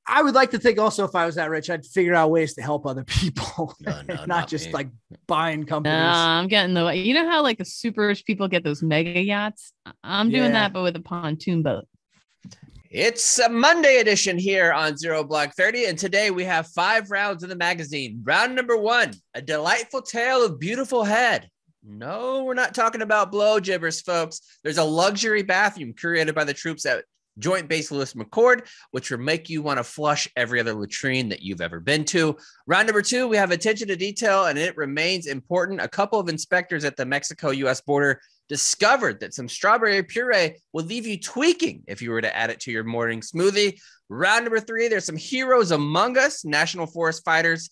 I would like to think also if I was that rich, I'd figure out ways to help other people, not just like buying companies. I'm getting you know how like the super rich people get those mega yachts? I'm doing that, but with a pontoon boat. It's a Monday edition here on Zero Block 30, and today we have 5 rounds in the magazine. Round number 1, a delightful tale of beautiful head. No, we're not talking about blow jibbers, folks. There's a luxury bathroom curated by the troops at Joint Base Lewis McChord, which will make you want to flush every other latrine that you've ever been to. Round number 2, we have attention to detail, and it remains important. A couple of inspectors at the Mexico-U.S. border discovered that some strawberry puree will leave you tweaking if you were to add it to your morning smoothie. Round number 3, there's some heroes among us. National Forest fighters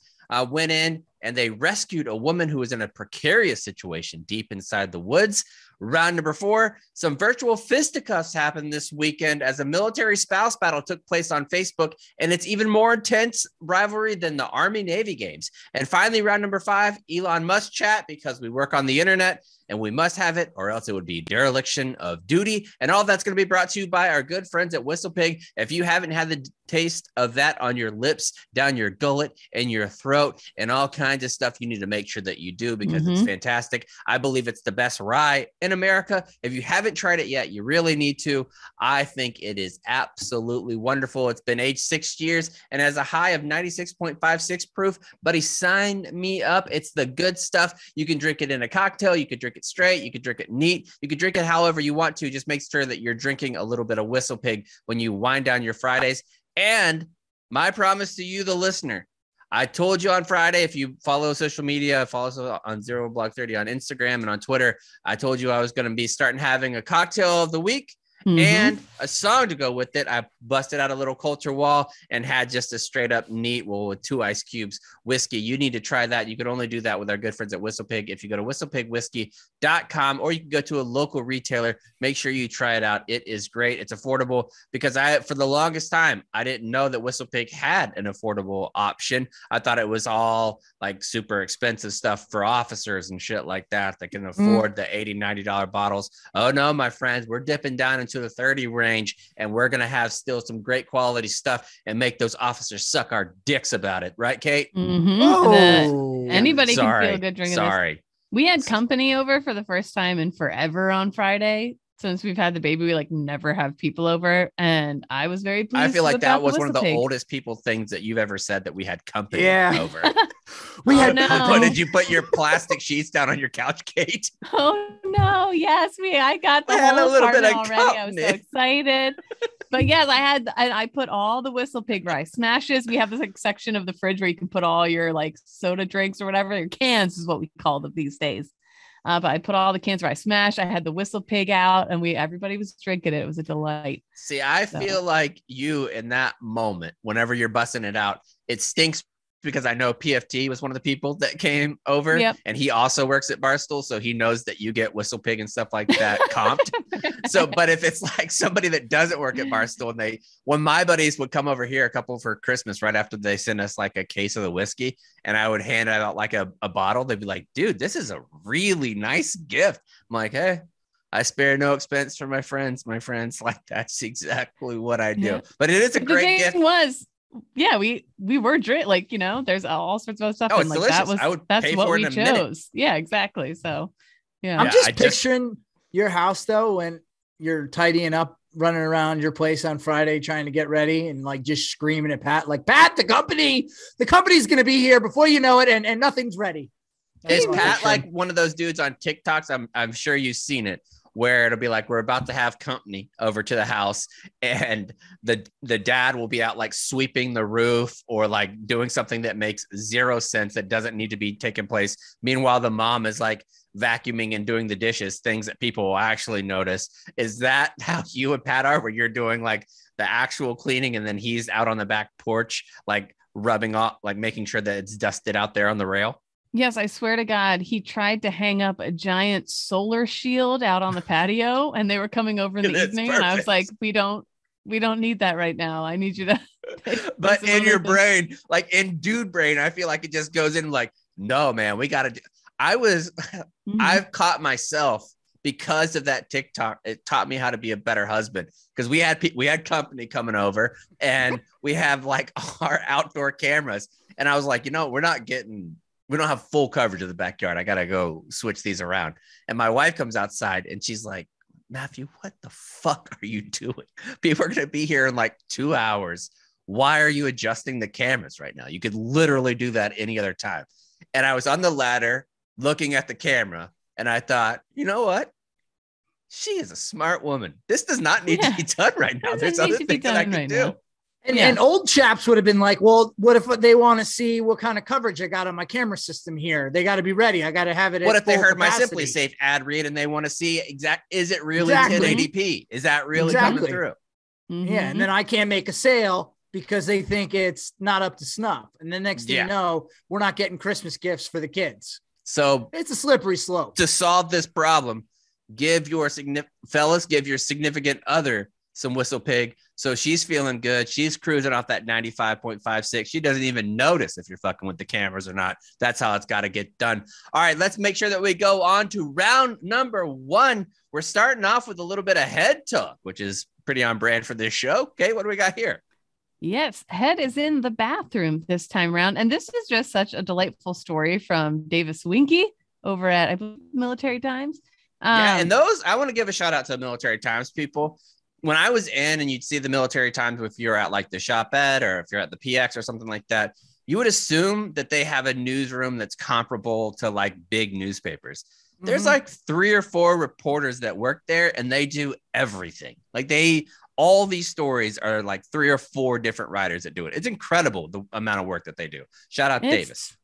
went in and they rescued a woman who was in a precarious situation deep inside the woods. Round number 4, some virtual fisticuffs happened this weekend as a military spouse battle took place on Facebook, and it's even more intense rivalry than the Army-Navy games. And finally, round number 5, Elon Musk chat, because we work on the internet and we must have it, or else it would be dereliction of duty. And all of that's going to be brought to you by our good friends at Whistle Pig. If you haven't had the taste of that on your lips, down your gullet, and your throat, and all kinds of stuff, you need to make sure that you do, because it's fantastic. I believe it's the best rye in America. If you haven't tried it yet, you really need to. I think it is absolutely wonderful. It's been aged 6 years and has a high of 96.56 proof. Buddy, sign me up. It's the good stuff. You can drink it in a cocktail. You could drink it straight. You could drink it neat. You could drink it however you want to. Just make sure that you're drinking a little bit of Whistle Pig when you wind down your Fridays. And my promise to you, the listener, I told you on Friday, if you follow social media, follow us on Zero Block 30 on Instagram and on Twitter, I told you I was going to be starting having a cocktail of the week and a song to go with it. I busted out a little culture wall and had just a straight up neat, with 2 ice cubes, whiskey. You need to try that. You could only do that with our good friends at Whistle Pig. If you go to whistlepigwhiskey.com, or you can go to a local retailer, make sure you try it out. It is great. It's affordable, because for the longest time, I didn't know that Whistle Pig had an affordable option. I thought it was all like super expensive stuff for officers and shit like that can afford the $80, $90 bottles. Oh no, my friends, we're dipping down into the 30 range, and we're going to have still some great quality stuff and make those officers suck our dicks about it. Right, Kate? Oh, anybody can feel good drinking this. We had company over for the first time in forever on Friday. Since we've had the baby, we never have people over, and I was very pleased. I feel like that was one of the oldest people things that you've ever said, that we had company over. We had. But did you put your plastic sheets down on your couch, Kate? Oh no! Yes, I got the whole apartment already. Company. I was so excited. But yes, I put all the Whistle Pig Rye smashes. We have this section of the fridge where you can put all your soda drinks or whatever. Your cans is what we call them these days. But I put all the cans where I smashed. I had the Whistle Pig out, and everybody was drinking it. It was a delight. See, I feel like you in that moment, whenever you're busting it out, it stinks, because I know PFT was one of the people that came over, and he also works at Barstool, so he knows that you get Whistle Pig and stuff like that comped. So, but if it's like somebody that doesn't work at Barstool, and when my buddies would come over here, a couple for Christmas, right after they send us a case of the whiskey, and I would hand out a bottle, they'd be like, "Dude, this is a really nice gift." I'm like, "Hey, I spare no expense for my friends." That's exactly what I do. Yeah. But it is a great gift. We were there's all sorts of other stuff. Oh, it's delicious. That's what we chose. Yeah, exactly. So, yeah. I'm just picturing your house though, when you're tidying up, running around your place on Friday, trying to get ready, and just screaming at Pat, Pat, the company's going to be here before you know it, and nothing's ready. Is Pat one of those dudes on TikToks? I'm sure you've seen it, where it'll be we're about to have company over to the house, and the dad will be out sweeping the roof or doing something that makes zero sense, that doesn't need to be taking place. Meanwhile, the mom is vacuuming and doing the dishes, things that people will actually notice. Is that how you and Pat are, where you're doing the actual cleaning, and then he's out on the back porch, rubbing off, making sure that it's dusted out there on the rail? Yes, I swear to God, he tried to hang up a giant solar shield out on the patio, and they were coming over in the evening. Perfect. And I was like, we don't need that right now. I need you to. But in your brain, in dude brain, I feel like it just goes in no, man, we got to do. I've caught myself because of that TikTok, it taught me how to be a better husband. Because we had company coming over, and we have like our outdoor cameras. And I was like, we don't have full coverage of the backyard. I got to go switch these around. And my wife comes outside and she's like, Matthew, what the fuck are you doing? People are going to be here in like 2 hours. Why are you adjusting the cameras right now? You could literally do that any other time. And I was on the ladder looking at the camera, and I thought, you know what? She is a smart woman. This does not need to be done right now. There's other things that I can do. And old chaps would have been like, well, what if they want to see what kind of coverage I got on my camera system here? They got to be ready. I got to have it. What if they heard capacity. my Simply Safe ad read and they want to see is it really 1080p? Is that really coming through? Yeah. And then I can't make a sale because they think it's not up to snuff. And the next thing you know, we're not getting Christmas gifts for the kids. So it's a slippery slope. To solve this problem, give your significant other some Whistle Pig. So she's feeling good. She's cruising off that 95.56. She doesn't even notice if you're fucking with the cameras or not. That's how it's got to get done. All right, let's make sure that we go on to round number 1. We're starting off with a little bit of head talk, which is pretty on brand for this show. Okay, what do we got here? Yes, head is in the bathroom this time around. And this is just such a delightful story from Davis Winky over at, I believe, Military Times. And those, I want to give a shout out to Military Times people. When I was in and you'd see the Military Times, if you're at like the Shopette or if you're at the PX or something like that, you would assume that they have a newsroom that's comparable to like big newspapers. There's like 3 or 4 reporters that work there, and they do everything. Like all these stories are like 3 or 4 different writers that do it. It's incredible the amount of work that they do. Shout out Davis.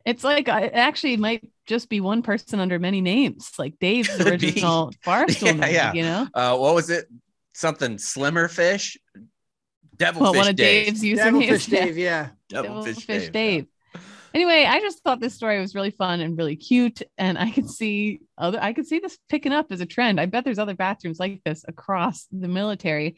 It's like, it actually might just be one person under many names, like Dave's original Barstool name, what was it? Something Slimmer Fish, Devilfish one of Dave. Dave's usernames. Devilfish Dave. Anyway, I just thought this story was really fun and really cute, and I could see this picking up as a trend. I bet there's other bathrooms like this across the military.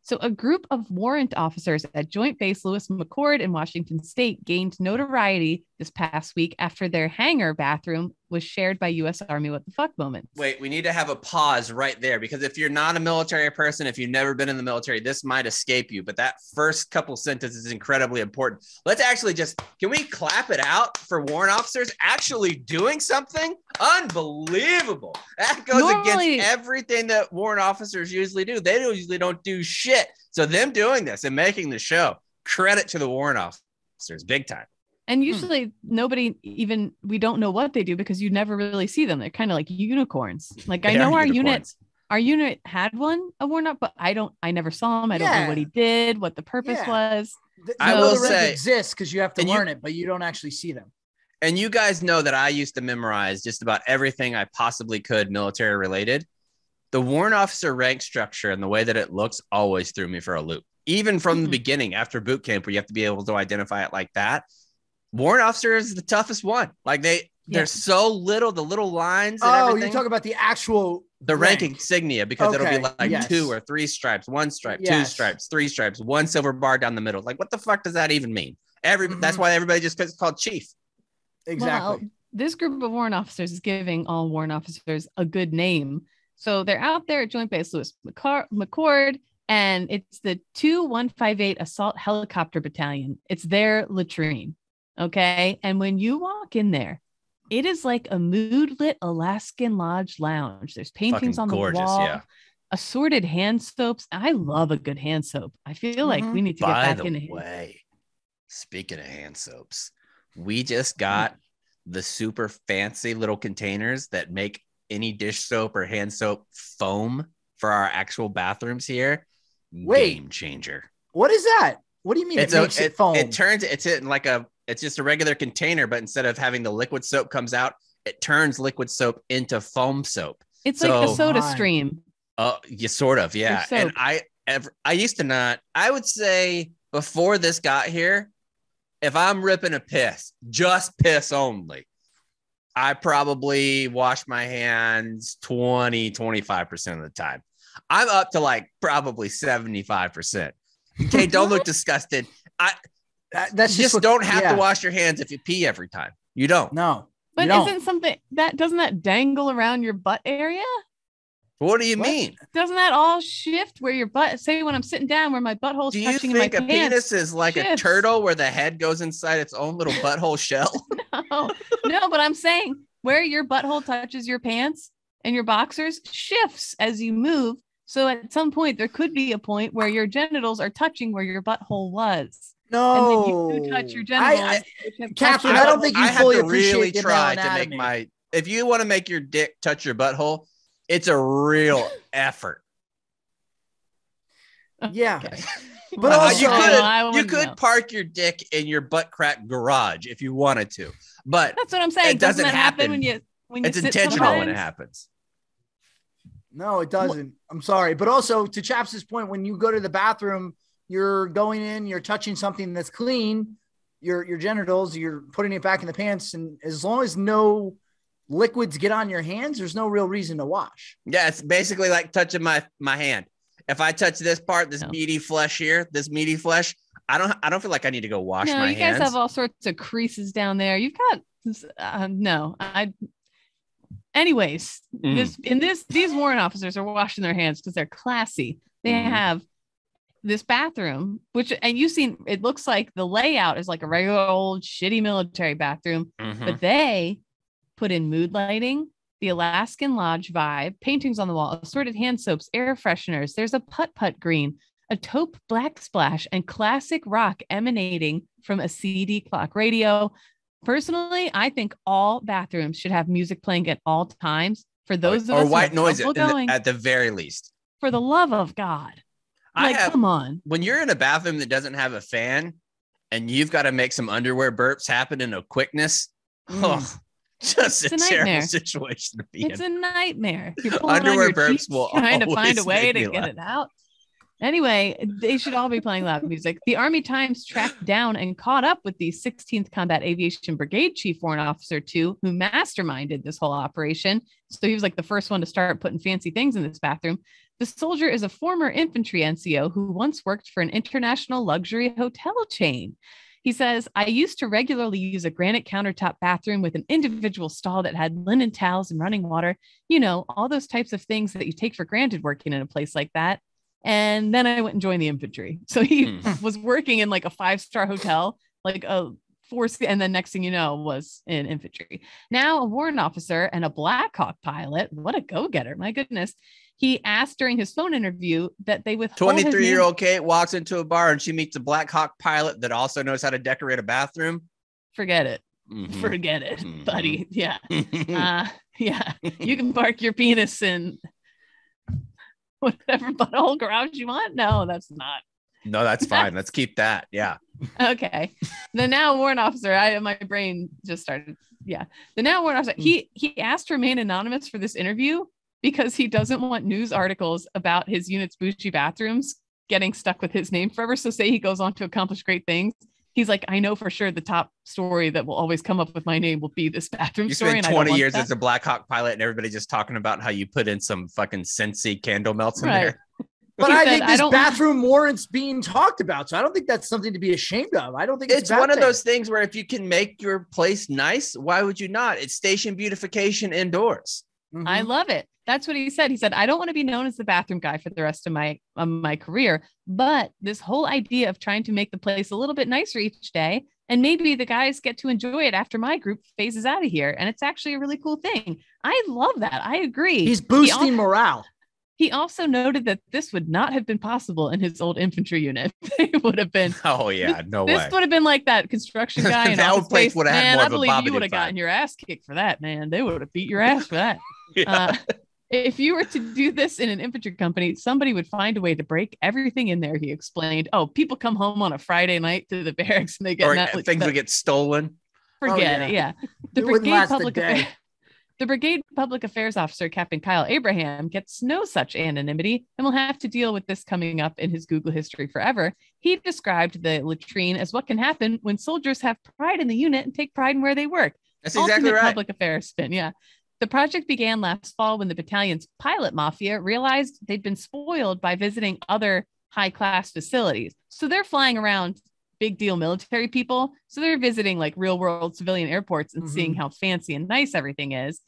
So a group of warrant officers at Joint Base Lewis McChord in Washington State gained notoriety this past week after their hangar bathroom was shared by U.S. Army what the fuck moments. Wait, we need to have a pause right there, because if you're not a military person, if you've never been in the military, this might escape you. But that first couple sentences is incredibly important. Let's actually can we clap it out for warrant officers actually doing something? Unbelievable. That goes against everything that warrant officers usually do. They usually don't do shit. So them doing this and making the show, credit to the warrant officers, big time. And usually we don't know what they do because you never really see them. They're kind of like unicorns. Like I know our unit had a warrant up, but I never saw him. I don't know what he did, what the purpose was. I will say exists because you have to learn it, but you don't actually see them. And you guys know that I used to memorize just about everything I possibly could military related. The warrant officer rank structure and the way that it looks always threw me for a loop. Even from the beginning after boot camp, where you have to be able to identify it like that. Warrant officer is the toughest one. Like there's so little, the little lines. And everything. You talk about the actual rank insignia, because it'll be like 2 or 3 stripes, 1 stripe, 2 stripes, 3 stripes, 1 silver bar down the middle. Like, what the fuck does that even mean? That's why everybody just because it's called chief. Exactly. Well, this group of warrant officers is giving all warrant officers a good name. So they're out there at Joint Base Lewis McChord, and it's the 2158 Assault Helicopter Battalion. It's their latrine. Okay. And when you walk in there, it is like a mood lit Alaskan Lodge lounge. There's paintings on the wall, assorted hand soaps. I love a good hand soap. I feel like we need to get back in. By the way, speaking of hand soaps, we just got the super fancy little containers that make any dish soap or hand soap foam for our actual bathrooms here. Game changer. What is that? What do you mean? It makes it foam? It's just a regular container, but instead of having the liquid soap comes out, it turns liquid soap into foam soap. It's like a soda stream. Sort of. Yeah. And I used to not, I would say before this got here, if I'm ripping a piss, just piss only, I probably wash my hands 25% of the time. I'm up to like probably 75%. Okay. Don't look disgusted. That's just don't have to wash your hands if you pee every time. You don't. No. But doesn't that dangle around your butt area? What do you mean? Doesn't that all shift where your butt, say when I'm sitting down where my butthole's touching in my pants? Do you think a penis is like a turtle where the head goes inside its own little butthole shell? No, but I'm saying where your butthole touches your pants and your boxers shifts as you move. So at some point, there could be a point where your genitals are touching where your butthole was. No. And then you touch your genitals. Catherine, I don't think you fully appreciate really try to make if you want to make your dick touch your butthole, it's a real effort. Yeah. Okay. But also, you could park your dick in your butt crack garage if you wanted to. But that's what I'm saying. It doesn't happen when you it's intentional when it happens. No, it doesn't. I'm sorry. But also to Chaps' point, when you go to the bathroom, you're going in, you're touching something that's clean, your genitals, you're putting it back in the pants. And as long as no liquids get on your hands, there's no real reason to wash. Yeah, it's basically like touching my hand. If I touch this part, this meaty flesh here, I don't feel like I need to go wash my hands. You guys have all sorts of creases down there. You've got anyways, these warrant officers are washing their hands because they're classy. They have this bathroom, and you've seen, it looks like the layout is like a regular old shitty military bathroom, but they put in mood lighting, the Alaskan Lodge vibe, paintings on the wall, assorted hand soaps, air fresheners. There's a putt-putt green, a taupe black splash, and classic rock emanating from a CD clock radio. Personally, I think all bathrooms should have music playing at all times for those of us or white noise at the very least. For the love of God. Come on. When you're in a bathroom that doesn't have a fan and you've got to make some underwear burps happen in a quickness, just a terrible situation to be in. It's a nightmare. You're underwear burps will trying to find a way to get it out. Anyway, they should all be playing loud music. The Army Times tracked down and caught up with the 16th Combat Aviation Brigade Chief Warrant Officer 2, who masterminded this whole operation. So he was like the first one to start putting fancy things in this bathroom. The soldier is a former infantry NCO who once worked for an international luxury hotel chain. He says, I used to regularly use a granite countertop bathroom with an individual stall that had linen towels and running water. You know, all those types of things that you take for granted working in a place like that. And then I went and joined the infantry. So he was working in like a 5-star hotel, like a 4, and then next thing you know was in infantry. Now a warrant officer and a Black Hawk pilot. What a go-getter. My goodness. He asked during his phone interview that they withhold 23-year-old Kate walks into a bar and she meets a Black Hawk pilot that also knows how to decorate a bathroom. Forget it. Forget it, buddy. Yeah. Yeah. You can park your penis in whatever butthole garage you want. No, that's not. No, that's fine. Let's keep that. Yeah. Okay. The now warrant officer, my brain just started. Yeah. The now warrant officer, he asked to remain anonymous for this interview because he doesn't want news articles about his unit's bougie bathrooms getting stuck with his name forever. So say he goes on to accomplish great things. He's like, I know for sure the top story that will always come up with my name will be this bathroom story. You spent 20 years as a Black Hawk pilot and everybody just talking about how you put in some fucking Scentsy candle melts in there. But I think this bathroom warrants being talked about. So I don't think that's something to be ashamed of. I don't think it's one of those things where if you can make your place nice, why would you not? It's station beautification indoors. I love it. That's what he said. He said, I don't want to be known as the bathroom guy for the rest of my career, but this whole idea of trying to make the place a little bit nicer each day, and maybe the guys get to enjoy it after my group phases out of here. And it's actually a really cool thing. I love that. I agree. He's boosting morale. He also noted that this would not have been possible in his old infantry unit. It would have been. Oh yeah, no way. This would have been like that construction guy. In that place would have had more of a believe you would have gotten your ass kicked for that, man. They would have beat your ass for that. Yeah. If you were to do this in an infantry company, somebody would find a way to break everything in there. He explained. Oh, people come home on a Friday night to the barracks and they get things would get stolen. Forget it. Yeah. The brigade public affairs officer, Captain Kyle Abraham, gets no such anonymity and will have to deal with this coming up in his Google history forever. He described the latrine as what can happen when soldiers have pride in the unit and take pride in where they work. That's exactly right. Public affairs spin. Yeah. The project began last fall when the battalion's pilot mafia realized they'd been spoiled by visiting other high-class facilities. So they're flying around big deal military people. So they're visiting like real world civilian airports and seeing how fancy and nice everything is.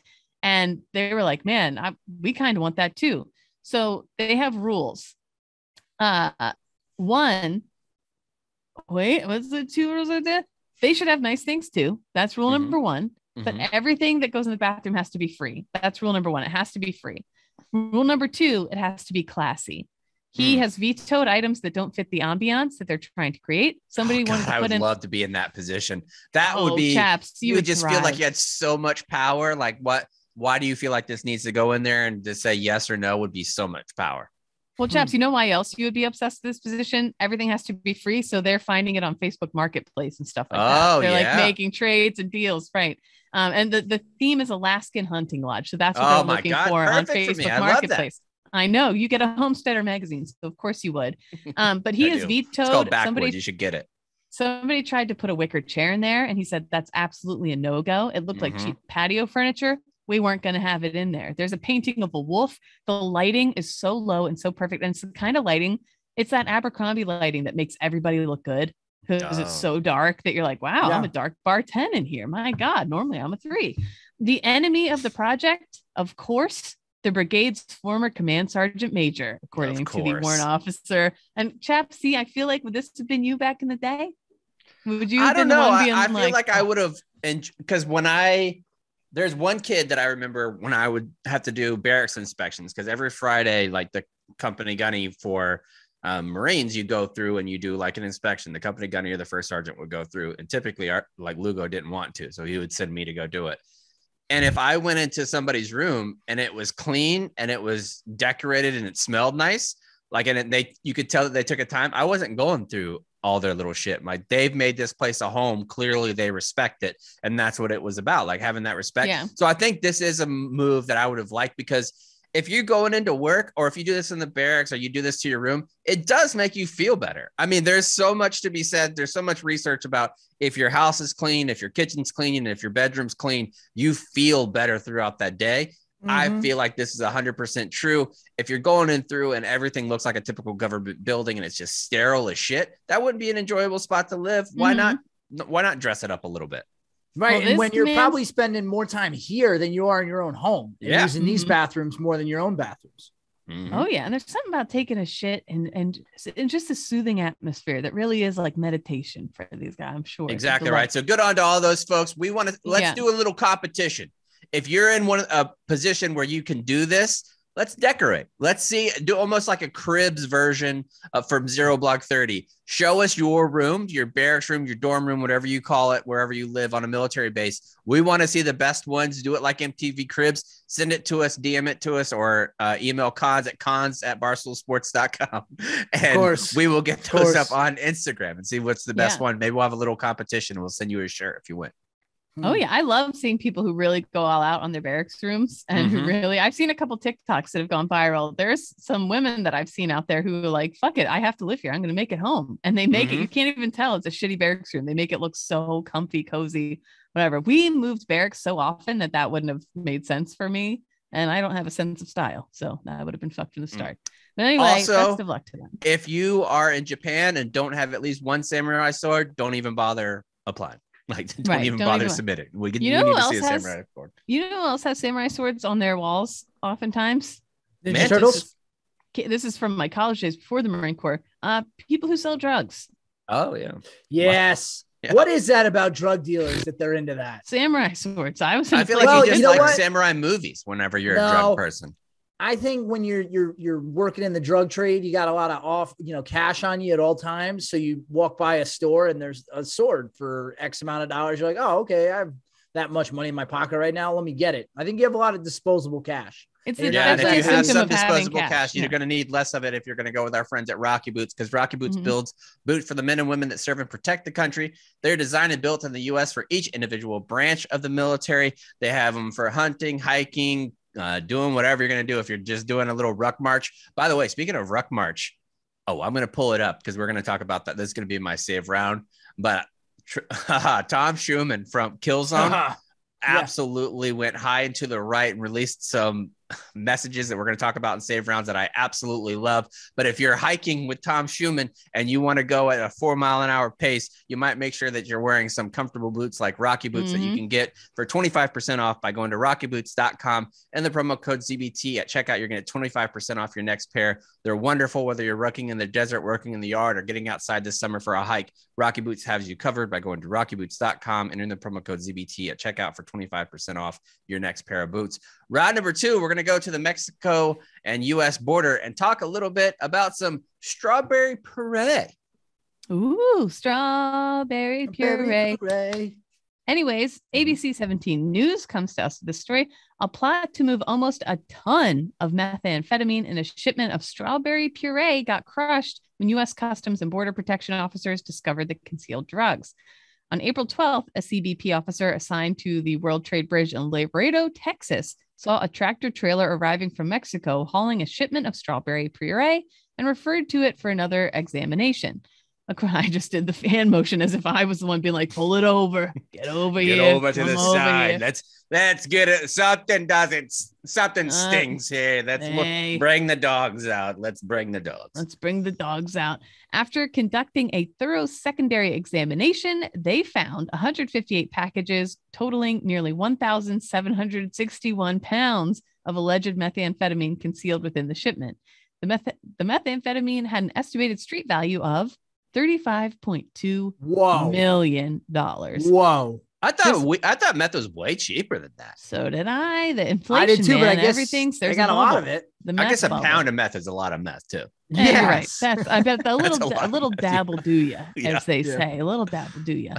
And they were like, man, we kind of want that too. So they have rules. One, wait, what's the 2 rules of that? They should have nice things too. That's rule number 1. But everything that goes in the bathroom has to be free. That's rule number 1. It has to be free. Rule number 2, it has to be classy. He has vetoed items that don't fit the ambiance that they're trying to create. Somebody wanted to put in. I would love to be in that position. That would be, chaps, you would just feel like you had so much power. Like why do you feel like this needs to go in there, and to say yes or no would be so much power? Well, chaps, you know why else you would be obsessed with this position? Everything has to be free. So they're finding it on Facebook Marketplace and stuff like that. They're like making trades and deals. Right. And the theme is Alaskan Hunting Lodge. So that's what they're looking for on Facebook Marketplace. I know you get a Homesteader magazine, so of course you would. But he has vetoed. It's called Backwards. You should get it. Somebody tried to put a wicker chair in there, and he said that's absolutely a no-go. It looked like cheap patio furniture. We weren't going to have it in there. There's a painting of a wolf. The lighting is so low and so perfect, and it's the kind of lighting. It's that Abercrombie lighting that makes everybody look good because it's so dark that you're like, wow, I'm a dark bar 10 in here. My God, normally I'm a 3. The enemy of the project, of course, the brigade's former command sergeant major, according to the warrant officer. And chaps, see, I feel like would this have been you back in the day? Would you? I don't know. I feel like I would have, because there's one kid that I remember when I would have to do barracks inspections, because every Friday, like the company gunny for Marines, you go through and you do like an inspection. The company gunny or the first sergeant would go through, and typically like Lugo didn't want to, so he would send me to go do it. And if I went into somebody's room and it was clean and it was decorated and it smelled nice, like, and you could tell that they took a time, I wasn't going through all their little shit. Like, they've made this place a home. Clearly they respect it. And that's what it was about, like having that respect. Yeah. So I think this is a move that I would have liked, because if you're going into work, or if you do this in the barracks, or you do this to your room, it does make you feel better. I mean, there's so much to be said. There's so much research about if your house is clean, if your kitchen's clean, and if your bedroom's clean, you feel better throughout that day. I feel like this is 100% true. If you're going in through and everything looks like a typical government building and it's just sterile as shit, that wouldn't be an enjoyable spot to live. Why not? Why not dress it up a little bit? Right. Well, and when you're probably spending more time here than you are in your own home, using these bathrooms more than your own bathrooms. Oh yeah. And there's something about taking a shit and just a soothing atmosphere that really is like meditation for these guys, I'm sure. Exactly right. So good on to all those folks. Let's do a little competition. If you're in a position where you can do this, let's decorate. Let's do almost like a cribs version from Zero Block 30. Show us your room, your barracks room, your dorm room, whatever you call it, wherever you live on a military base. We want to see the best ones. Do it like MTV Cribs. Send it to us, DM it to us, or email cons@barstoolsports.com. And we will get those up on Instagram and see what's the best one. Maybe we'll have a little competition. We'll send you a shirt if you win. Oh yeah, I love seeing people who really go all out on their barracks rooms, and who really, I've seen a couple TikToks that have gone viral. There's some women that I've seen out there who are like, fuck it, I have to live here, I'm going to make it home. And they make it, you can't even tell it's a shitty barracks room. They make it look so comfy, cozy, whatever. We moved barracks so often that wouldn't have made sense for me. And I don't have a sense of style, so that would have been fucked from the start. But anyway, also, best of luck to them. If you are in Japan and don't have at least one samurai sword, don't even bother applying. Like, don't even bother submitting. We need to see a samurai sword. You know who else has samurai swords on their walls oftentimes? Ninja Turtles. This is from my college days before the Marine Corps. People who sell drugs. Oh yeah. Yes. Wow. Yeah. What is that about drug dealers that they're into that? Samurai swords. I feel like you just like samurai movies whenever you're a drug person. I think when you're working in the drug trade, you got a lot of cash on you at all times. So you walk by a store and there's a sword for X amount of dollars. You're like, oh, okay, I have that much money in my pocket right now. Let me get it. I think you have a lot of disposable cash. And if you have some disposable cash, you're going to need less of it if you're going to go with our friends at Rocky Boots, because Rocky Boots builds boots for the men and women that serve and protect the country. They're designed and built in the U.S. for each individual branch of the military. They have them for hunting, hiking, doing whatever you're going to do. If you're just doing a little ruck march. By the way, speaking of ruck march, I'm going to pull it up because we're going to talk about that. This is going to be my save round. But Tom Schumann from Killzone absolutely went high and to the right and released some messages that we're going to talk about in Save Rounds that I absolutely love. But if you're hiking with Tom Schumann and you want to go at a 4-mile-an-hour pace, you might make sure that you're wearing some comfortable boots like Rocky boots that you can get for 25% off by going to rockyboots.com and the promo code ZBT at checkout. You're going to get 25% off your next pair. They're wonderful, whether you're working in the desert, working in the yard, or getting outside this summer for a hike. Rocky Boots has you covered by going to rockyboots.com and in the promo code ZBT at checkout for 25% off your next pair of boots. Round number 2, we're going to go to the Mexico and U.S. border and talk a little bit about some strawberry puree. Ooh, strawberry puree. Anyways, ABC 17 News comes to us with this story. A plot to move almost a ton of methamphetamine in a shipment of strawberry puree got crushed when U.S. Customs and Border Protection officers discovered the concealed drugs. On April 12th, a CBP officer assigned to the World Trade Bridge in Laredo, Texas, saw a tractor trailer arriving from Mexico hauling a shipment of strawberry puree and referred to it for another examination. I just did the hand motion as if I was the one being like, pull it over, get over here. Get over to the side. Let's get it. Something stings here. Bring the dogs out. Let's bring the dogs out. After conducting a thorough secondary examination, they found 158 packages totaling nearly 1,761 pounds of alleged methamphetamine concealed within the shipment. The methamphetamine had an estimated street value of $35.2 million. Whoa. I thought meth was way cheaper than that. So did I. The inflation, I did too, but I guess everything's they got a lot of it. I guess a pound of meth is a lot of meth too. Yeah, you're right. I bet a little dab will do ya, as they say. A little dab will do ya.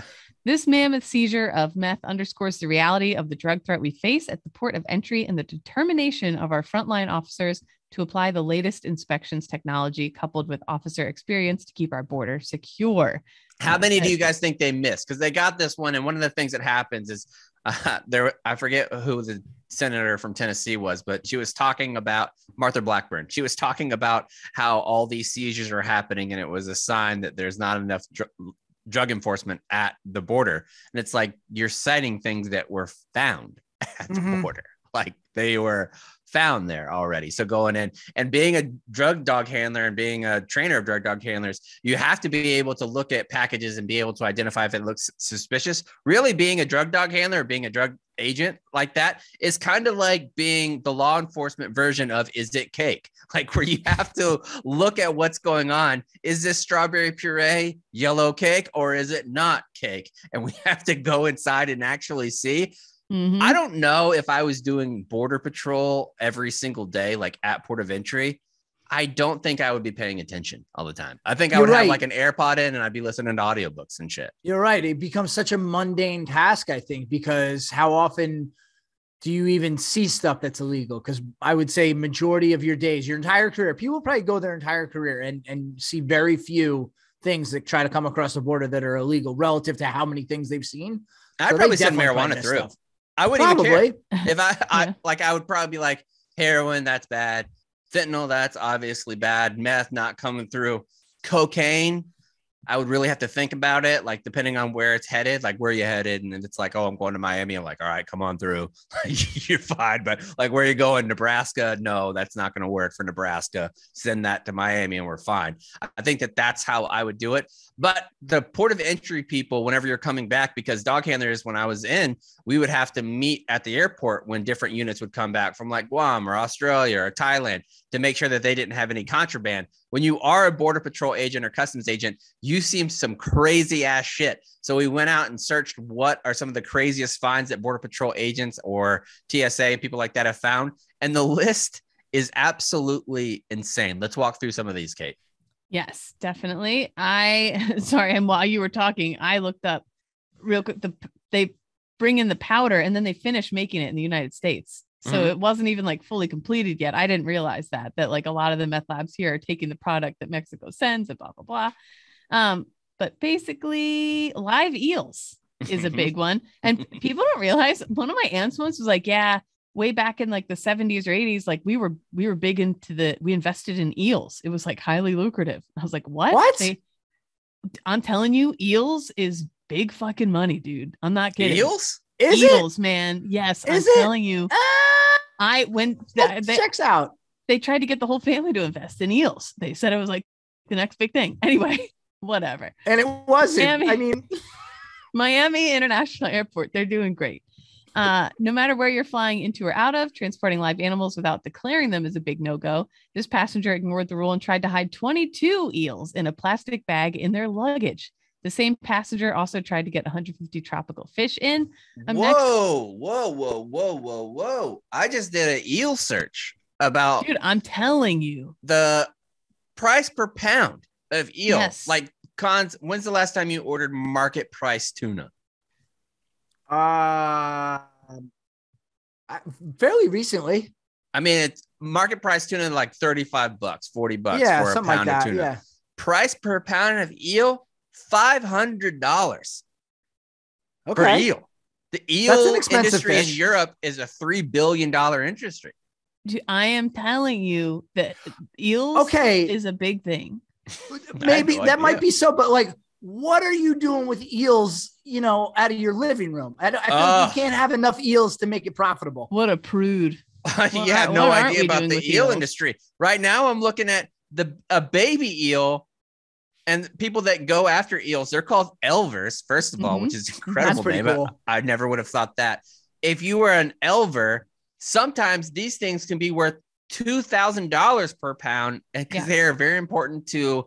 This mammoth seizure of meth underscores the reality of the drug threat we face at the port of entry and the determination of our frontline officers to apply the latest inspections technology coupled with officer experience to keep our border secure. How many do you guys think they missed? Because they got this one, and one of the things that happens is I forget who the senator from Tennessee was, but she was talking about Martha Blackburn. She was talking about how all these seizures are happening, and it was a sign that there's not enough drug enforcement at the border. And it's like you're citing things that were found at the border, like they were found there already. So going in and being a drug dog handler and being a trainer of drug dog handlers, you have to be able to look at packages and be able to identify if it looks suspicious. Really, being a drug dog handler or being a drug agent like that is kind of like being the law enforcement version of Is It Cake? Like, where you have to look at what's going on. Is this strawberry puree yellow cake or is it not cake? And we have to go inside and actually see. I don't know if I was doing border patrol every single day, like at port of entry. I don't think I would be paying attention all the time. I think I would have like an AirPod in and I'd be listening to audiobooks and shit. You're right. It becomes such a mundane task, I think, because how often do you even see stuff that's illegal? Because I would say majority of your days, your entire career, people probably go their entire career and see very few things that try to come across the border that are illegal relative to how many things they've seen. I'd probably send marijuana through. Stuff. I wouldn't even care. If I would probably be like, heroin, that's bad. Fentanyl, that's obviously bad. Meth, not coming through. Cocaine, I would really have to think about it, like depending on where it's headed, like where you headed. And it's like, oh, I'm going to Miami. I'm like, all right, come on through. You're fine. But like, where you going? Nebraska? No, that's not going to work for Nebraska. Send that to Miami and we're fine. I think that's how I would do it. But the port of entry people, whenever you're coming back, because dog handlers, when I was in, we would have to meet at the airport when different units would come back from like Guam or Australia or Thailand to make sure that they didn't have any contraband. When you are a border patrol agent or customs agent, you see some crazy ass shit. So we went out and searched what are some of the craziest finds that border patrol agents or TSA and people like that have found. And the list is absolutely insane. Let's walk through some of these, Kate. Yes, definitely. And while you were talking, I looked up real quick. They bring in the powder and then they finish making it in the United States. So it wasn't even like fully completed yet. I didn't realize that like a lot of the meth labs here are taking the product that Mexico sends and blah, blah, blah. But basically live eels is a big one. And people don't realize, one of my aunts once was like, yeah, way back in like the 70s or 80s, like we were big into we invested in eels. It was like highly lucrative. I was like, what? I'm telling you, eels is big fucking money, dude. I'm not kidding. Eels? Eels, man. Yes, I'm telling you. Checks out. They tried to get the whole family to invest in eels. They said it was like the next big thing. Anyway, whatever. And it wasn't. Miami International Airport, they're doing great. No matter where you're flying into or out of, transporting live animals without declaring them is a big no-go. This passenger ignored the rule and tried to hide 22 eels in a plastic bag in their luggage. The same passenger also tried to get 150 tropical fish in. Whoa. I just did an eel search about... Dude, I'm telling you. The price per pound of eel. Yes. Like, Cons, when's the last time you ordered market price tuna? Fairly recently. I mean, it's market price tuna like $35, $40 for a pound of tuna. Yeah. Price per pound of eel, $500 per eel. The eel industry in Europe is a $3 billion industry. Dude, I am telling you that eels is a big thing. Maybe that might be so, but like, what are you doing with eels, out of your living room? I feel like you can't have enough eels to make it profitable. What a prude. You have no idea about the eel industry. Right now, I'm looking at a baby eel, and people that go after eels, they're called elvers, first of all, which is an incredible name. Cool. I never would have thought that. If you were an elver, sometimes these things can be worth $2,000 per pound, because they are very important to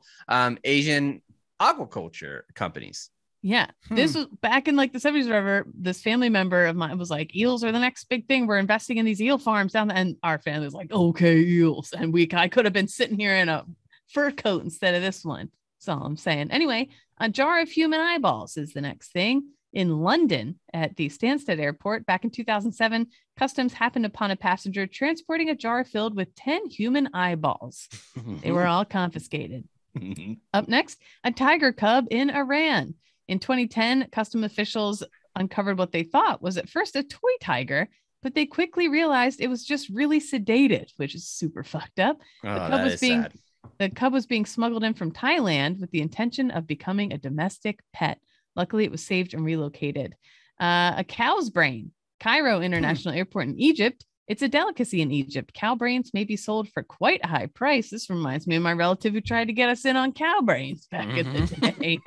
Asian aquaculture companies. Yeah. This was back in like the 70s or whatever. This family member of mine was like, eels are the next big thing. We're investing in these eel farms down there. And our family was like, okay, eels. And I could have been sitting here in a fur coat instead of this one. That's all I'm saying. Anyway, a jar of human eyeballs is the next thing. In London at the Stansted Airport back in 2007, customs happened upon a passenger transporting a jar filled with 10 human eyeballs. They were all confiscated. Up next, a tiger cub in Iran. In 2010, custom officials uncovered what they thought was at first a toy tiger, but they quickly realized it was just really sedated, which is super fucked up. The cub was being smuggled in from Thailand with the intention of becoming a domestic pet. Luckily, it was saved and relocated. A cow's brain. Cairo International Airport in Egypt. It's a delicacy in Egypt. Cow brains may be sold for quite a high price. This reminds me of my relative who tried to get us in on cow brains back in the day.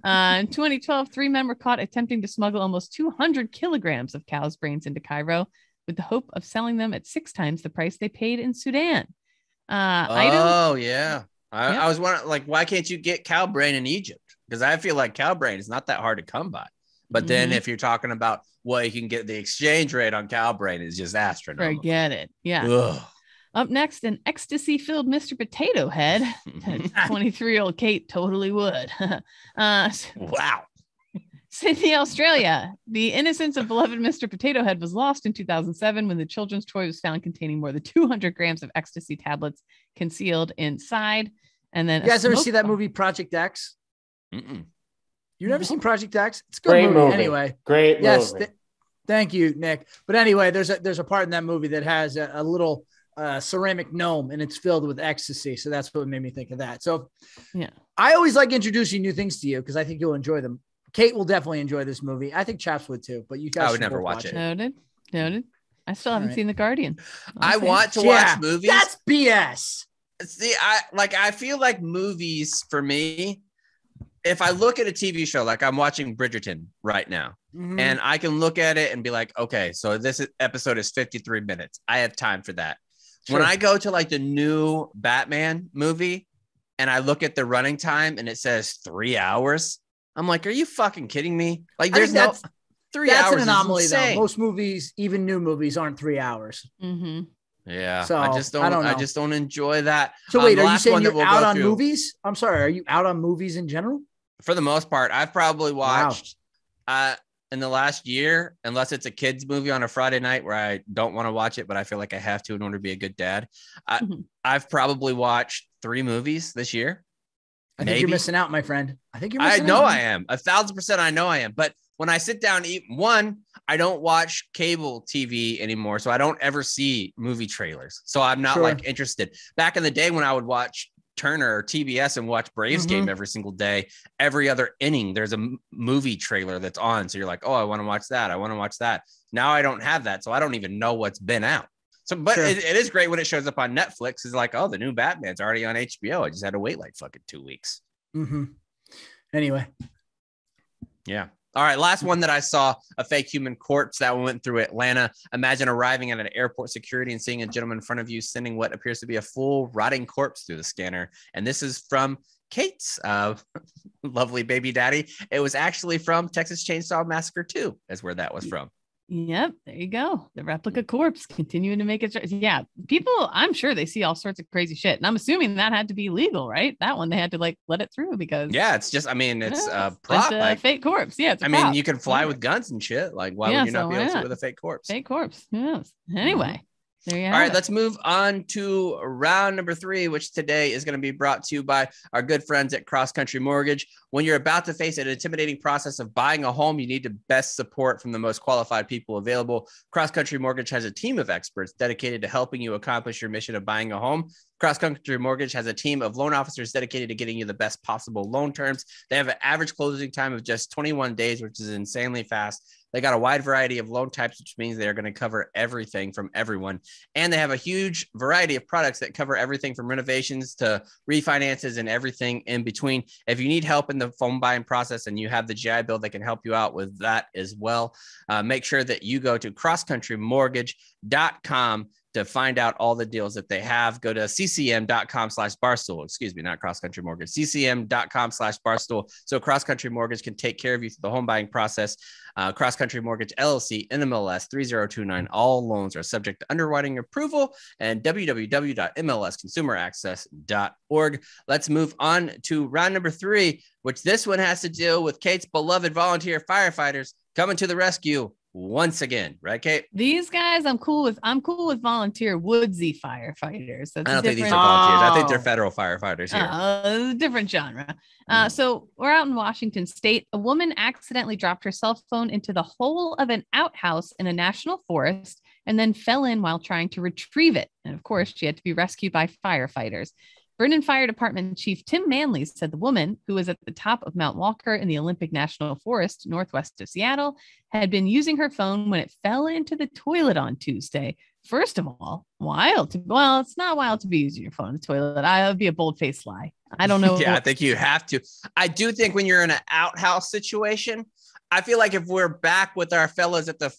In 2012, 3 men were caught attempting to smuggle almost 200 kilograms of cow's brains into Cairo with the hope of selling them at 6 times the price they paid in Sudan. I was wondering, like, why can't you get cow brain in Egypt? Because I feel like cow brain is not that hard to come by. But then if you're talking about what you can get, the exchange rate on cow brain is just astronomical. Forget it. Yeah. Ugh. Up next, an ecstasy-filled Mr. Potato Head. 23-year-old Kate totally would. Wow. Sydney, Australia. The innocence of beloved Mr. Potato Head was lost in 2007 when the children's toy was found containing more than 200 grams of ecstasy tablets concealed inside. And then you guys ever see that movie Project X? Mm-mm. You've never seen Project X? It's a good movie. Anyway. Great movie. Thank you, Nick. But anyway, there's a part in that movie that has a little ceramic gnome, and it's filled with ecstasy. So that's what made me think of that. So yeah, I always like introducing new things to you because I think you'll enjoy them. Kate will definitely enjoy this movie. I think Chaps would too, but you guys I would never watch it. Noted. I still haven't seen The Guardian. I want to watch movies. That's BS. See, I feel like movies for me, if I look at a TV show, like I'm watching Bridgerton right now, and I can look at it and be like, okay, so this episode is 53 minutes. I have time for that. Sure. When I go to like the new Batman movie and I look at the running time and it says 3 hours, I'm like, are you fucking kidding me? Like there's no 3 hours. That's an anomaly though. Most movies, even new movies, aren't 3 hours. Yeah, so I just don't enjoy that. So wait, are you saying you're out on movies? I'm sorry, are you out on movies in general? For the most part, I've probably watched in the last year, unless it's a kid's movie on a Friday night where I don't want to watch it, but I feel like I have to in order to be a good dad. I've probably watched 3 movies this year. I think you're missing out, my friend. I think you're missing out. I know I am. 1,000% I know I am. But when I sit down to eat, I don't watch cable TV anymore. So I don't ever see movie trailers. So I'm not like interested. Back in the day when I would watch Turner or TBS and watch Braves game every single day, every other inning, there's a movie trailer that's on. So you're like, oh, I want to watch that. I want to watch that. Now I don't have that. So I don't even know what's been out. So, but Sure. it is great when it shows up on Netflix. It's like, oh, the new Batman's already on HBO. I just had to wait like fucking 2 weeks. Mm-hmm. Anyway. Yeah. All right. Last one that I saw, a fake human corpse that went through Atlanta. Imagine arriving at an airport security and seeing a gentleman in front of you sending what appears to be a full rotting corpse through the scanner. And this is from Kate's lovely baby daddy. It was actually from Texas Chainsaw Massacre 2 is where that was from. Yep, there you go. The replica corpse continuing to make it. Yeah, people, I'm sure they see all sorts of crazy shit. And I'm assuming that had to be legal, right? That one, they had to like let it through because. Yeah, it's just, I mean, it's a prop. It's a fake corpse. Yeah, it's a I prop. mean, you can fly with guns and shit. Like, why would you not be able to with a fake corpse? Fake corpse. Yes. Anyway. There you have All right, it. let's move on to round number 3, which today is going to be brought to you by our good friends at Cross Country Mortgage. When you're about to face an intimidating process of buying a home, you need the best support from the most qualified people available. Cross Country Mortgage has a team of experts dedicated to helping you accomplish your mission of buying a home. Cross Country Mortgage has a team of loan officers dedicated to getting you the best possible loan terms. They have an average closing time of just 21 days, which is insanely fast. They got a wide variety of loan types, which means they're going to cover everything from everyone. And they have a huge variety of products that cover everything from renovations to refinances and everything in between. If you need help in the home buying process and you have the GI Bill, they can help you out with that as well. Make sure that you go to crosscountrymortgage.com to find out all the deals that they have. Go to ccm.com/barstool. Excuse me, not Cross Country Mortgage. ccm.com/barstool. So Cross Country Mortgage can take care of you through the home buying process. Cross Country Mortgage LLC, NMLS 3029. All loans are subject to underwriting approval, and www.mlsconsumeraccess.org. Let's move on to round number 3, which this one has to deal with Kate's beloved volunteer firefighters coming to the rescue once again, right, Kate? These guys, I'm cool with volunteer woodsy firefighters. That's I don't think these are volunteers. I think they're federal firefighters here. Different genre. So we're out in Washington State. A woman accidentally dropped her cell phone into the hole of an outhouse in a national forest and then fell in while trying to retrieve it. And of course, she had to be rescued by firefighters. Vernon Fire Department Chief Tim Manley said the woman, who was at the top of Mount Walker in the Olympic National Forest, northwest of Seattle, had been using her phone when it fell into the toilet on Tuesday. First of all, it's not wild to be using your phone in the toilet. That would be a bold-faced lie. I don't know. Yeah, I think you have to. I do think when you're in an outhouse situation, I feel like if we're back with our fellas at the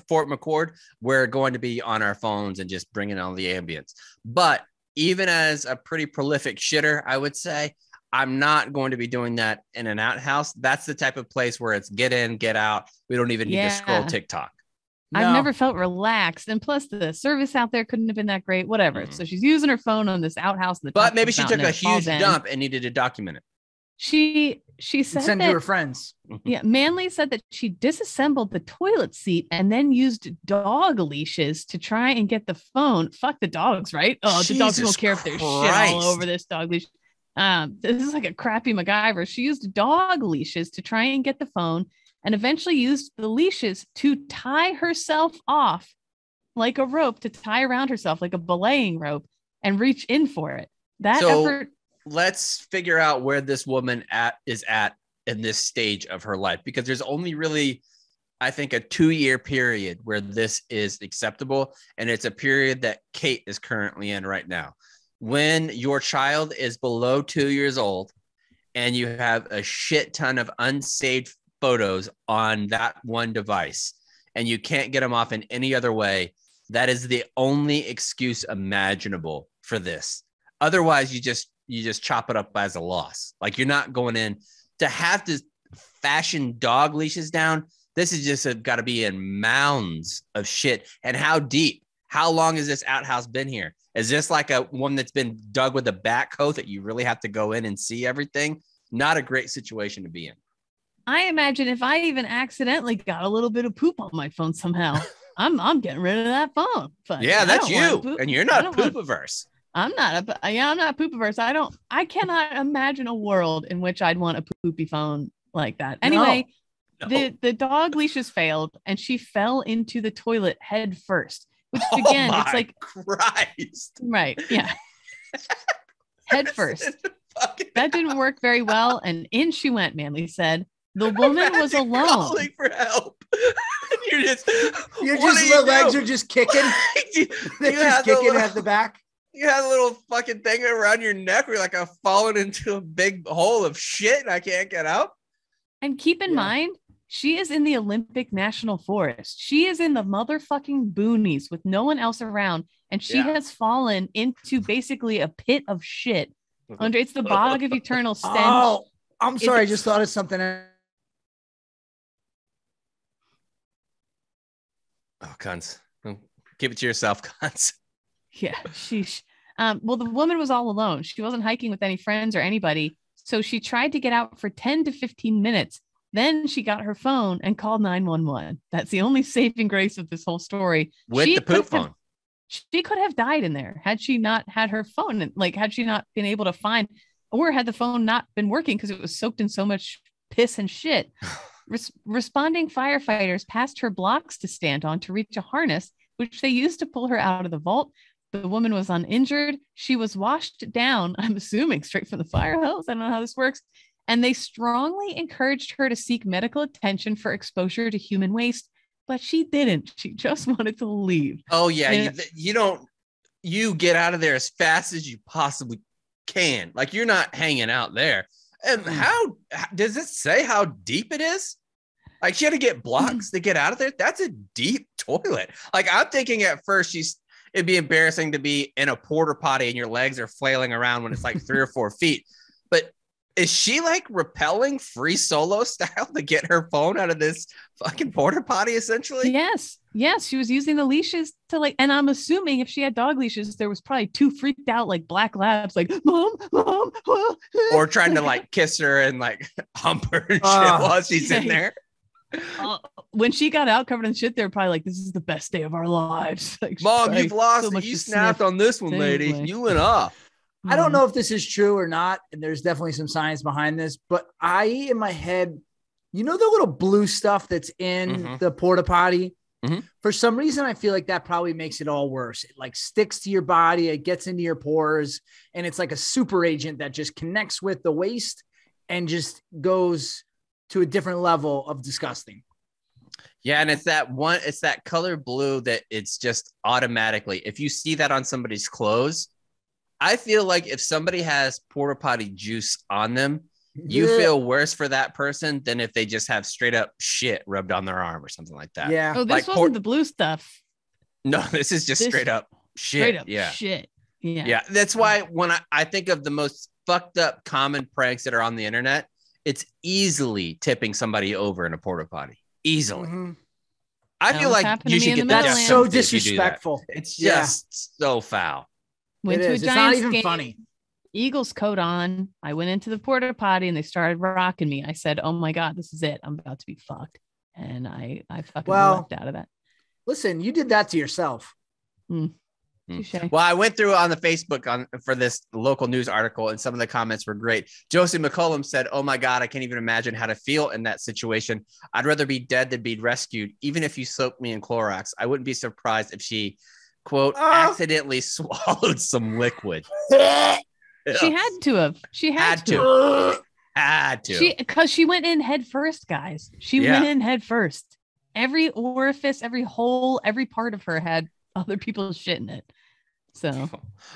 Fort McChord, we're going to be on our phones and just bringing on the ambience. But even as a pretty prolific shitter, I would say I'm not going to be doing that in an outhouse. That's the type of place where it's get in, get out. We don't even need to scroll TikTok. No. I've never felt relaxed. And plus the service out there couldn't have been that great, whatever. So she's using her phone on this outhouse. But maybe she took a huge dump and needed to document it. She said send to her friends. Yeah, Manley said that she disassembled the toilet seat and then used dog leashes to try and get the phone. Fuck the dogs, right? Oh, the dogs don't care if there's shit all over this dog leash. This is like a crappy MacGyver. She used dog leashes to try and get the phone and eventually used the leashes to tie herself off like a rope to tie around herself like a belaying rope and reach in for it. That effort. Let's figure out where this woman is at in this stage of her life, because there's only really, I think, a 2-year period where this is acceptable. And it's a period that Kate is currently in right now. When your child is below 2 years old and you have a shit ton of unsaved photos on that one device and you can't get them off in any other way, that is the only excuse imaginable for this. Otherwise, you just chop it up as a loss. Like, you're not going in to have to fashion dog leashes down. This is just got to be in mounds of shit. And how deep? How long has this outhouse been here? Is this like a one that's been dug with a backhoe that you really have to go in and see everything? Not a great situation to be in. I imagine if I even accidentally got a little bit of poop on my phone somehow, I'm getting rid of that phone. But yeah, that's you. And you're not poop averse. I'm not poop averse. I cannot imagine a world in which I'd want a poopy phone like that. Anyway, no. The dog leashes failed and she fell into the toilet head first, which again, it's like Christ. Right. Yeah. Head first. That didn't work very well. And in she went, Manley said. The woman was alone. Calling for help. And Your legs are just kicking. They're just kicking at the back. You had a little fucking thing around your neck where you're like, I've fallen into a big hole of shit and I can't get out. And keep in mind, she is in the Olympic National Forest. She is in the motherfucking boonies with no one else around. And she has fallen into basically a pit of shit. It's the bog of eternal stench. Oh, I'm sorry. I just thought of something. Oh, cunts. Keep it to yourself, cunts. Yeah, sheesh. Well, the woman was all alone. She wasn't hiking with any friends or anybody. So she tried to get out for 10 to 15 minutes. Then she got her phone and called 911. That's the only saving grace of this whole story. With the poop phone. She could have died in there had she not had her phone. Like, had she not been able to find, or had the phone not been working because it was soaked in so much piss and shit. Responding firefighters passed her blocks to stand on to reach a harness, which they used to pull her out of the vault. The woman was uninjured. She was washed down, I'm assuming, straight from the fire hose. I don't know how this works. And they strongly encouraged her to seek medical attention for exposure to human waste, but she didn't. She just wanted to leave. Oh, yeah. You get out of there as fast as you possibly can. Like, you're not hanging out there. And how does it say how deep it is? Like, she had to get blocks to get out of there. That's a deep toilet. Like, I'm thinking at first it'd be embarrassing to be in a porta potty and your legs are flailing around when it's like 3 or 4 feet. But is she like rappelling free solo style to get her phone out of this fucking porta potty essentially? Yes. She was using the leashes to and I'm assuming if she had dog leashes, there was probably 2 freaked out like black labs, like mom, or trying to like kiss her and like hump her and shit while she's in there. When she got out covered in shit, they were probably like, this is the best day of our lives. Like, Mom, you've lost it. You snapped on this one, lady. You went off. I don't know if this is true or not, and there's definitely some science behind this, but in my head, the little blue stuff that's in the porta potty? Mm-hmm. For some reason, I feel like that probably makes it all worse. It like sticks to your body, it gets into your pores, and it's like a super agent that just connects with the waste and just goes to a different level of disgusting. Yeah, and it's that color blue that it's just automatically, if you see that on somebody's clothes, I feel like if somebody has porta potty juice on them, you feel worse for that person than if they just have straight up shit rubbed on their arm or something like that. Yeah. Oh, this wasn't the blue stuff. No, this is just straight up shit. Straight up shit. Yeah. Yeah. That's why when I think of the most fucked up common pranks that are on the internet, it's easily tipping somebody over in a porta potty. Easily. Mm-hmm. I feel like you should get that. That's so disrespectful. It's just so foul. Went to a Giants game. It's not even funny. Eagles coat on. I went into the porta potty and they started rocking me. I said, "Oh my God, this is it. I'm about to be fucked." And I fucking left out of that. Listen, you did that to yourself. Well, I went through on the Facebook for this local news article, and some of the comments were great. Josie McCollum said, "Oh my God, I can't even imagine how to feel in that situation. I'd rather be dead than be rescued. Even if you soaked me in Clorox, I wouldn't be surprised if she, quote, accidentally swallowed some liquid." She had to have. She had to. Because she went in head first, guys. She went in head first. Every orifice, every hole, every part of her had other people's shit in it. So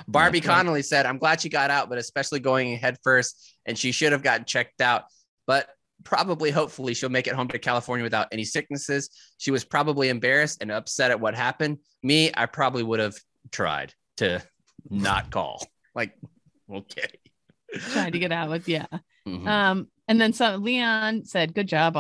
Barbie Connolly said, "I'm glad she got out, but especially going head first, and she should have gotten checked out. But hopefully she'll make it home to California without any sicknesses. She was probably embarrassed and upset at what happened. Me, I probably would have tried to not call. Like, okay." Tried to get out with, and then Leon said, "Good job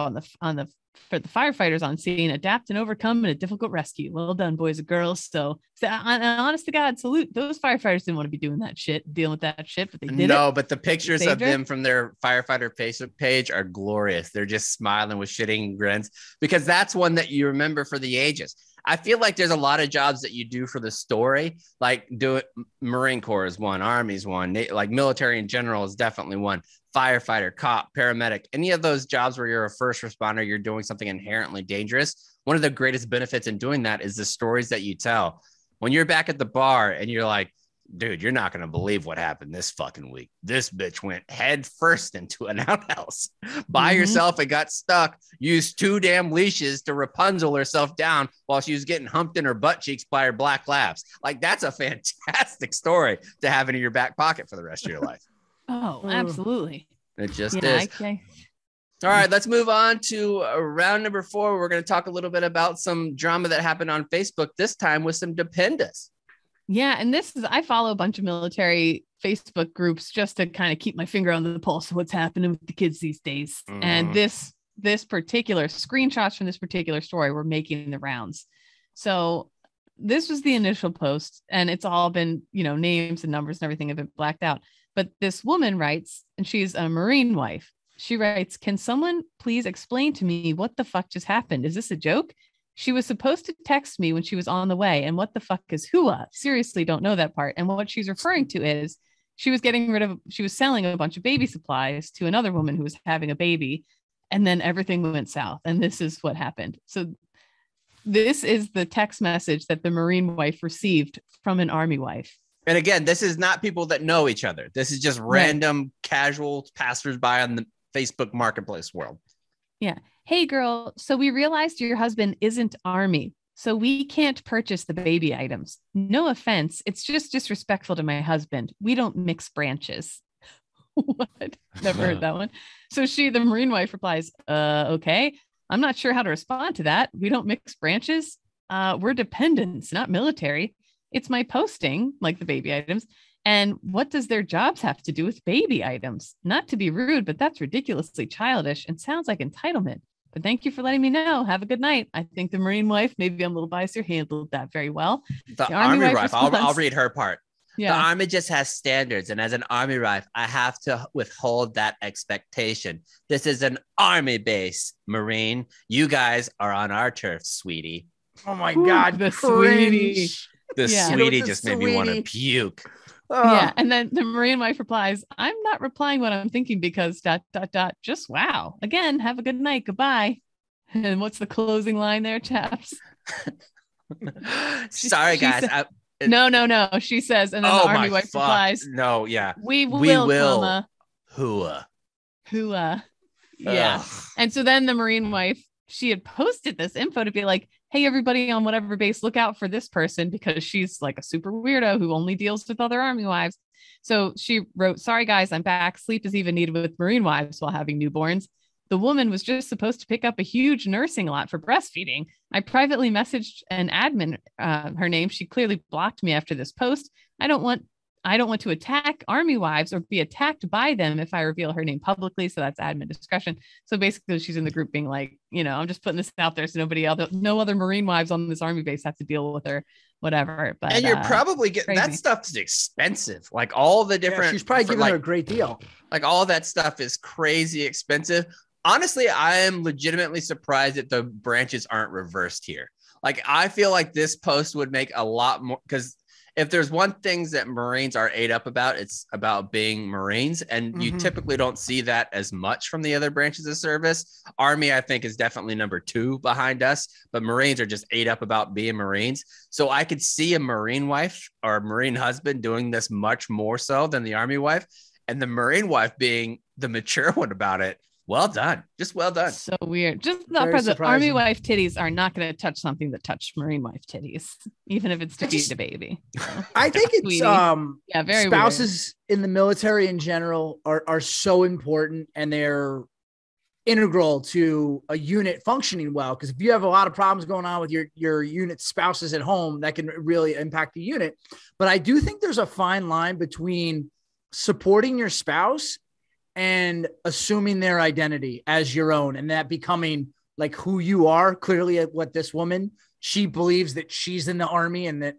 for the firefighters on scene, adapt and overcome in a difficult rescue. Well done, boys and girls." So honest to God, salute. Those firefighters didn't want to be doing that shit, dealing with that shit, but they did. No, but the pictures of them from their firefighter Facebook page are glorious. They're just smiling with shitting grins, because that's one that you remember for the ages. I feel like there's a lot of jobs that you do for the story, like Marine Corps is one, Army's one, like military in general is definitely one, firefighter, cop, paramedic, any of those jobs where you're a first responder, you're doing something inherently dangerous. One of the greatest benefits in doing that is the stories that you tell. When you're back at the bar and you're like, dude, you're not going to believe what happened this fucking week. This bitch went head first into an outhouse by herself and got stuck, used 2 damn leashes to Rapunzel herself down while she was getting humped in her butt cheeks by her black labs. Like, that's a fantastic story to have in your back pocket for the rest of your life. Oh, absolutely. It just is. All right, let's move on to round number 4. We're going to talk a little bit about some drama that happened on Facebook, this time with some dependas. Yeah. And I follow a bunch of military Facebook groups just to kind of keep my finger on the pulse of what's happening with the kids these days. And this particular screenshots from this particular story were making the rounds. So this was the initial post, and it's all been, names and numbers and everything have been blacked out. But this woman writes, and she's a Marine wife. She writes, "Can someone please explain to me what the fuck just happened? Is this a joke? She was supposed to text me when she was on the way. And what the fuck is hua? Seriously, don't know that part." And what she's referring to is she was selling a bunch of baby supplies to another woman who was having a baby. And then everything went south. And this is what happened. So this is the text message that the Marine wife received from an Army wife. And again, this is not people that know each other. This is just random casual passersby on the Facebook marketplace world. Yeah. "Hey girl, so we realized your husband isn't Army, so we can't purchase the baby items. No offense, it's just disrespectful to my husband. We don't mix branches." What? Never heard that one. So the Marine wife replies, "Okay, I'm not sure how to respond to that. We don't mix branches. We're dependents, not military. It's my posting, like the baby items. And what does their jobs have to do with baby items? Not to be rude, but that's ridiculously childish and sounds like entitlement. But thank you for letting me know. Have a good night. I think the Marine wife, maybe I'm a little biased here, handled that very well." The Army wife, I'll read her part. Yeah. "The Army just has standards. And as an Army wife, I have to withhold that expectation. This is an Army base, Marine. You guys are on our turf, sweetie." Oh my God. The sweetie. The sweetie just made me want to puke. Yeah. And then the Marine wife replies, "I'm not replying what I'm thinking because ... just wow. Again, have a good night. Goodbye." And what's the closing line there, chaps? Sorry, guys. No. She says, and then the Army wife replies, "No, yeah. We will, comma. Hua. Yeah. And so then the Marine wife, she had posted this info to be like, "Hey, everybody on whatever base, look out for this person because she's like a super weirdo who only deals with other Army wives." So she wrote, "Sorry, guys, I'm back. Sleep is even needed with Marine wives while having newborns. The woman was just supposed to pick up a huge nursing lot for breastfeeding. I privately messaged an admin, her name. She clearly blocked me after this post. I don't want to attack Army wives or be attacked by them if I reveal her name publicly. So that's admin discretion." So basically she's in the group being like, "I'm just putting this out there so no other Marine wives on this Army base have to deal with her, whatever." But and you're probably getting that stuff is expensive. Like all the different, she's probably giving her a great deal. Like all that stuff is crazy expensive. Honestly, I am legitimately surprised that the branches aren't reversed here. Like, I feel like this post would make a lot more, because if there's one thing that Marines are ate up about, it's about being Marines. And you typically don't see that as much from the other branches of service. Army, I think, is definitely number 2 behind us, but Marines are just ate up about being Marines. So I could see a Marine wife or a Marine husband doing this much more so than the Army wife, and the Marine wife being the mature one about it. Well done. Just well done. So weird. Just the Army wife titties are not going to touch something that touched Marine wife titties, even if it's to feed a baby. So, I think it's very spouses weird. In the military in general are so important, and they're integral to a unit functioning well. Because if you have a lot of problems going on with your unit spouses at home, that can really impact the unit. But I do think there's a fine line between supporting your spouse and assuming their identity as your own, and that becoming like who you are. Clearly, what this woman, she believes that she's in the Army, and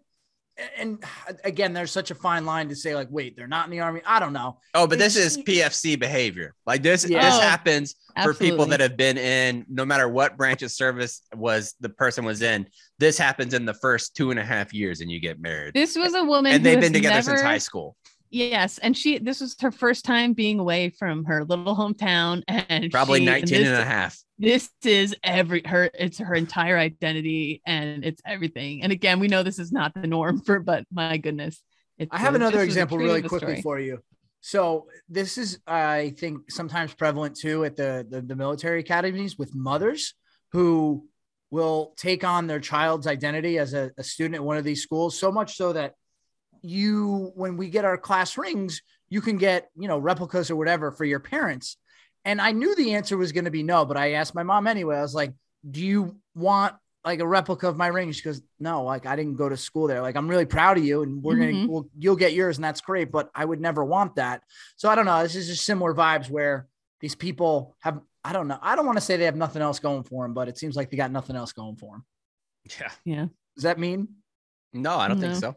again, there's such a fine line to say like, wait, they're not in the Army. I don't know. Oh, but this is PFC behavior. Like this happens for people that have been in, no matter what branch of service the person was in. This happens in the first 2.5 years, and you get married. This was a woman, and they've been together since high school. Yes. And this was her first time being away from her little hometown, and probably 19 and a half. This is it's her entire identity, and it's everything. And again, we know this is not the norm but my goodness, I have another example really quickly for you. So this is, I think, sometimes prevalent too at the military academies with mothers who will take on their child's identity as a student at one of these schools, so much so that when we get our class rings, you can get, replicas or whatever for your parents. And I knew the answer was going to be no, but I asked my mom anyway. I was like, do you want like a replica of my ring? She goes, no, like I didn't go to school there. Like, I'm really proud of you and you'll get yours and that's great, but I would never want that. So I don't know. This is just similar vibes where these people have, I don't know. I don't want to say they have nothing else going for them, but it seems like they got nothing else going for them. Yeah. Yeah. Does that mean? No, I don't think so.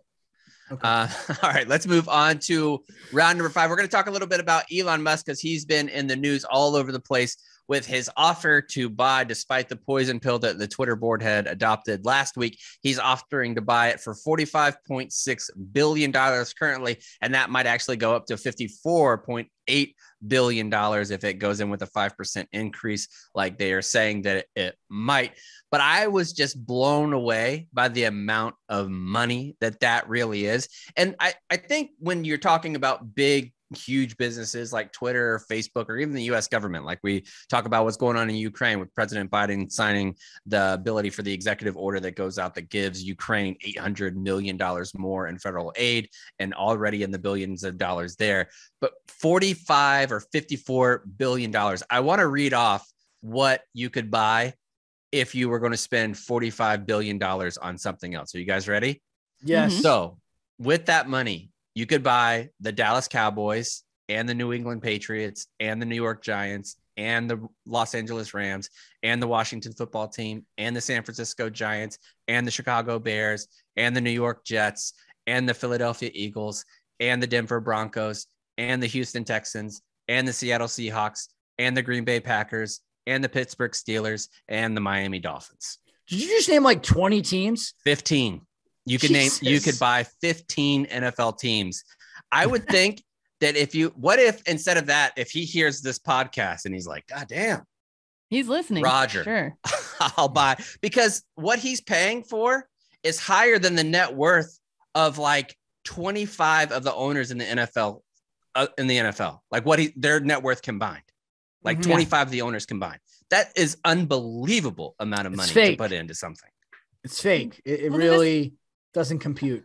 Okay. All right, let's move on to round number 5. We're going to talk a little bit about Elon Musk because he's been in the news all over the place with his offer to buy, despite the poison pill that the Twitter board had adopted last week. He's offering to buy it for $45.6 billion currently, and that might actually go up to $54.8 billion if it goes in with a 5% increase, like they are saying that it might. But I was just blown away by the amount of money that really is. And I think when you're talking about big, huge businesses like Twitter or Facebook or even the US government, like we talk about what's going on in Ukraine with President Biden signing the ability for the executive order that goes out that gives Ukraine $800 million more in federal aid and already in the billions of dollars there. But $45 or $54 billion. I want to read off what you could buy if you were going to spend $45 billion on something else. Are you guys ready? Yes. So with that money, you could buy the Dallas Cowboys and the New England Patriots and the New York Giants and the Los Angeles Rams and the Washington football team and the San Francisco Giants and the Chicago Bears and the New York Jets and the Philadelphia Eagles and the Denver Broncos and the Houston Texans and the Seattle Seahawks and the Green Bay Packers and the Pittsburgh Steelers and the Miami Dolphins. Did you just name like 20 teams? 15. You could buy 15 NFL teams. I would think that what if instead of that, if he hears this podcast and he's like, God damn, he's listening. Roger, sure. I'll buy, because what he's paying for is higher than the net worth of like 25 of the owners in the NFL, like their net worth combined, like 25 of the owners combined. That is unbelievable amount of money to put into something. It's fake. It really doesn't compute.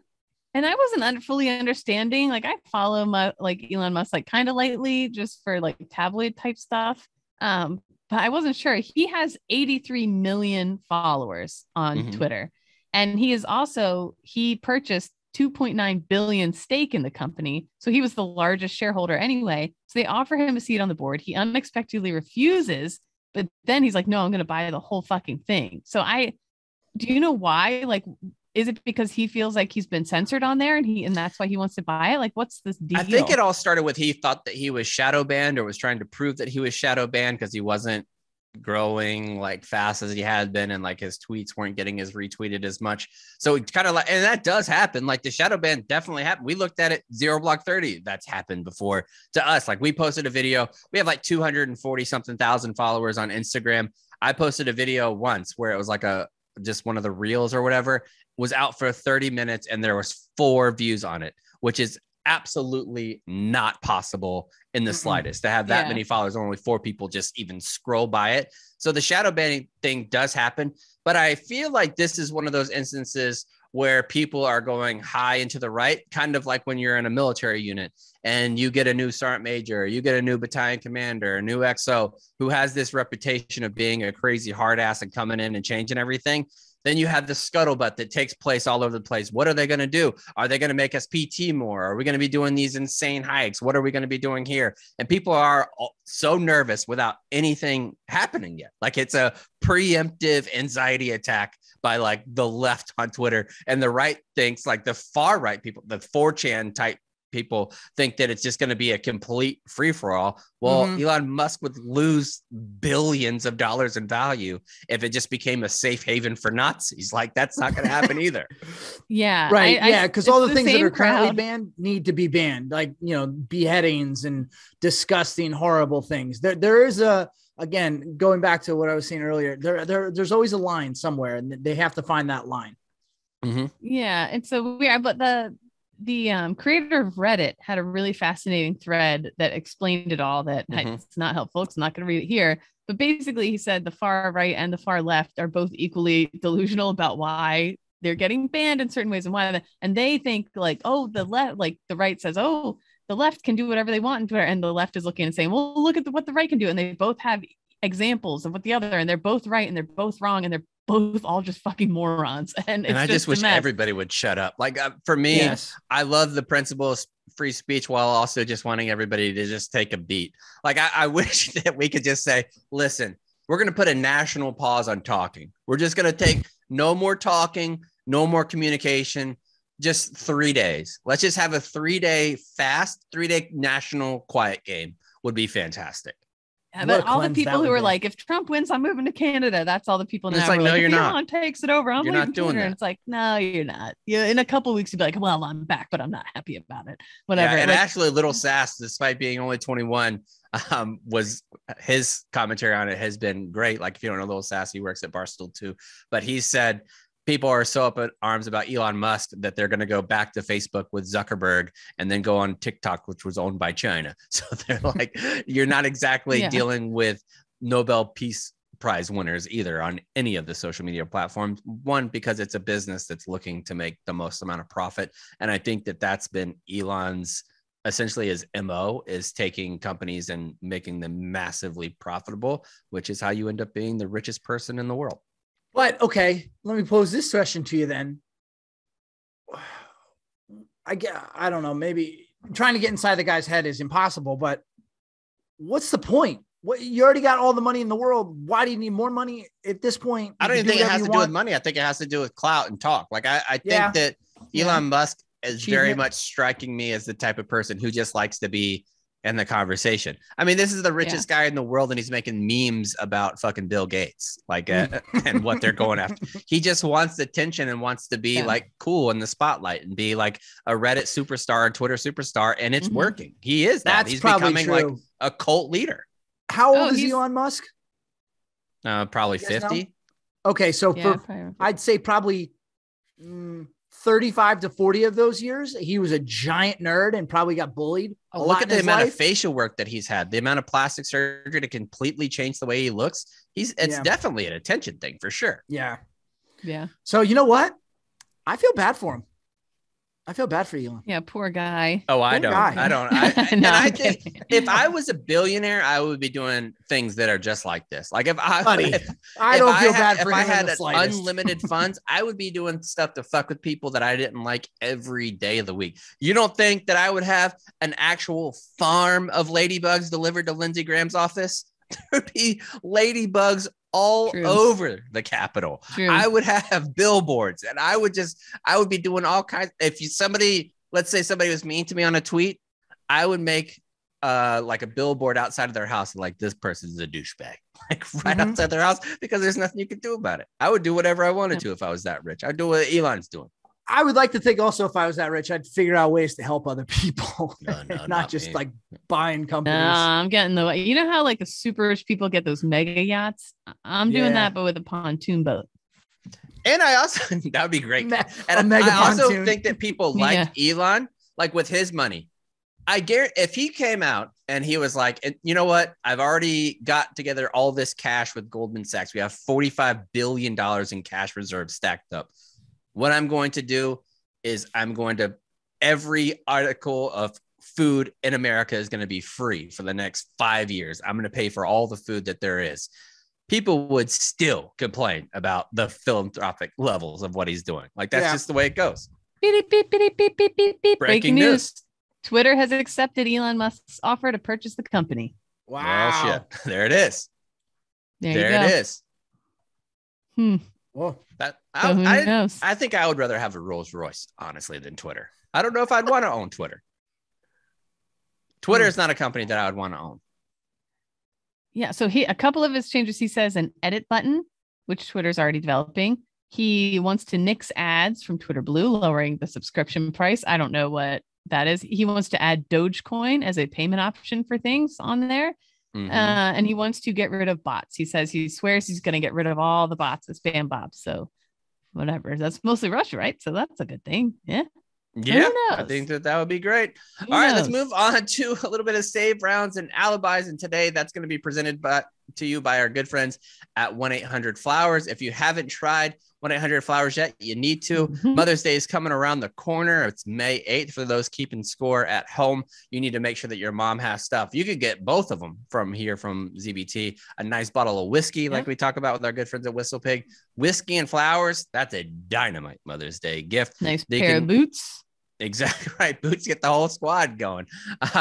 And I wasn't fully understanding. Like I follow Elon Musk like kind of lightly just for like tabloid type stuff. But I wasn't sure. He has 83 million followers on Twitter. And he purchased 2.9 billion stake in the company. So he was the largest shareholder anyway. So they offer him a seat on the board. He unexpectedly refuses, but then he's like, no, I'm going to buy the whole fucking thing. So do you know why? Like, is it because he feels like he's been censored on there and that's why he wants to buy it? Like, what's this deal? I think it all started with he thought that he was shadow banned or was trying to prove that he was shadow banned because he wasn't growing like fast as he had been. And like his tweets weren't getting as retweeted as much. So it kind of like, and that does happen. Like the shadow ban definitely happened. We looked at it, 0 Block 30. That's happened before to us. Like we posted a video. We have like 240 something thousand followers on Instagram. I posted a video once where it was like just one of the reels or whatever, was out for 30 minutes and there was 4 views on it, which is absolutely not possible in the slightest to have that many followers. Only 4 people just even scroll by it. So the shadow banning thing does happen, but I feel like this is one of those instances where people are going high into the right, kind of like when you're in a military unit and you get a new sergeant major, you get a new battalion commander, a new XO who has this reputation of being a crazy hard ass and coming in and changing everything. Then you have the scuttlebutt that takes place all over the place. What are they going to do? Are they going to make us PT more? Are we going to be doing these insane hikes? What are we going to be doing here? And people are so nervous without anything happening yet. Like it's a preemptive anxiety attack by like the left on Twitter, and the right thinks, like the far right people, the 4chan type people think that it's just going to be a complete free for all. Well, Elon Musk would lose billions of dollars in value if it just became a safe haven for Nazis. Like that's not going to happen either. Yeah. Right. Because all the things that are currently banned need to be banned, like, beheadings and disgusting, horrible things. There is again, going back to what I was saying earlier, there's always a line somewhere and they have to find that line. Yeah. It's so weird, but the creator of Reddit had a really fascinating thread that explained it all. That it's not helpful. It's not going to read it here. But basically, he said the far right and the far left are both equally delusional about why they're getting banned in certain ways and why. And they think like, oh, the left, like the right says, oh, the left can do whatever they want on Twitter, and the left is looking and saying, well, look at what the right can do, and they both have examples of what the other, and they're both right and they're both wrong, and they're both all just fucking morons. And I just wish everybody would shut up. Like for me, yes. I love the principle of free speech while also just wanting everybody to just take a beat. Like I wish that we could just say, listen, we're going to put a national pause on talking. We're just going to take no more talking, no more communication, just 3 days. Let's just have a 3-day fast, 3-day national quiet game would be fantastic. Yeah, but all the people who are like, if Trump wins, I'm moving to Canada. That's all the people now. It's like, no, like, you're if not. Elon takes it over, I'm not doing that. And it's like, no, you're not. Yeah, in a couple of weeks, you'd be like, well, I'm back, but I'm not happy about it. Whatever. Yeah, and like, actually, Little Sass, despite being only 21, was his commentary on it has been great. Like if you don't know Little Sass, he works at Barstool too. But he said people are so up in arms about Elon Musk that they're going to go back to Facebook with Zuckerberg and then go on TikTok, which was owned by China. So they're like, you're not exactly dealing with Nobel Peace Prize winners either on any of the social media platforms. One, because it's a business that's looking to make the most amount of profit. And I think that that's been Elon's essentially his MO, is taking companies and making them massively profitable, which is how you end up being the richest person in the world. But okay, let me pose this question to you then. I don't know, maybe trying to get inside the guy's head is impossible, but what's the point? You already got all the money in the world. Why do you need more money at this point? I don't even think it has to do with money. I think it has to do with clout and talk. Like I think that Elon Musk is very much striking me as the type of person who just likes to be in the conversation. I mean, this is the richest guy in the world, and he's making memes about fucking Bill Gates, like, and what they're going after. He just wants attention and wants to be like cool in the spotlight and be like a Reddit superstar, a Twitter superstar, and it's working. He is that. He's becoming like a cult leader. How old is Elon Musk? Probably 50. Okay, so I'd say probably 35 to 40 of those years, he was a giant nerd and probably got bullied. Look at the amount of facial work that he's had, the amount of plastic surgery to completely change the way he looks. It's definitely an attention thing for sure. Yeah. Yeah. So you know what? I feel bad for him. I feel bad for Elon. Yeah, poor guy. Oh, I don't. I think if I was a billionaire, I would be doing things that are just like this. Like if I had unlimited funds, I would be doing stuff to fuck with people that I didn't like every day of the week. You don't think that I would have an actual farm of ladybugs delivered to Lindsey Graham's office? There would be ladybugs all over the Capitol. I would have billboards, and I would be doing all kinds. Let's say somebody was mean to me on a tweet, I would make like a billboard outside of their house, like this person's a douchebag, like right outside their house, because there's nothing you can do about it. I would do whatever I wanted to if I was that rich. I'd do what Elon's doing. I would like to think also if I was that rich, I'd figure out ways to help other people, not just me. Like buying companies. I'm getting you know how like the super rich people get those mega yachts? I'm doing that, but with a pontoon boat. And I also, that would be great. And I also think that people like Elon, like with his money, I guarantee if he came out and he was like, you know what? I've already got together all this cash with Goldman Sachs. We have $45 billion in cash reserves stacked up. What I'm going to do is every article of food in America is going to be free for the next 5 years. I'm going to pay for all the food that there is. People would still complain about the philanthropic levels of what he's doing. Like that's just the way it goes. Beep, beep, beep, beep, beep, beep, beep. Breaking news. Twitter has accepted Elon Musk's offer to purchase the company. Wow. Well, shit. There it is. There it is. Well, I think I would rather have a Rolls Royce, honestly, than Twitter. I don't know if I'd want to own Twitter. Twitter is not a company that I would want to own. Yeah. So a couple of his changes, he says an edit button, which Twitter's already developing. He wants to nix ads from Twitter Blue, lowering the subscription price. I don't know what that is. He wants to add Dogecoin as a payment option for things on there. And he wants to get rid of bots. He swears he's going to get rid of all the bots, the spam bots. So whatever. That's mostly Russia, right? So that's a good thing. Yeah. Yeah, I think that would be great. All right, let's move on to a little bit of save rounds and alibis. And today that's going to be presented to you by our good friends at 1-800-Flowers. If you haven't tried 1-800-Flowers yet, you need to. Mother's Day is coming around the corner. It's May 8th. For those keeping score at home, you need to make sure that your mom has stuff. You could get both of them from ZBT. A nice bottle of whiskey, like we talk about with our good friends at Whistle Pig. Whiskey and flowers, that's a dynamite Mother's Day gift. Nice pair of boots. Exactly right. Boots get the whole squad going.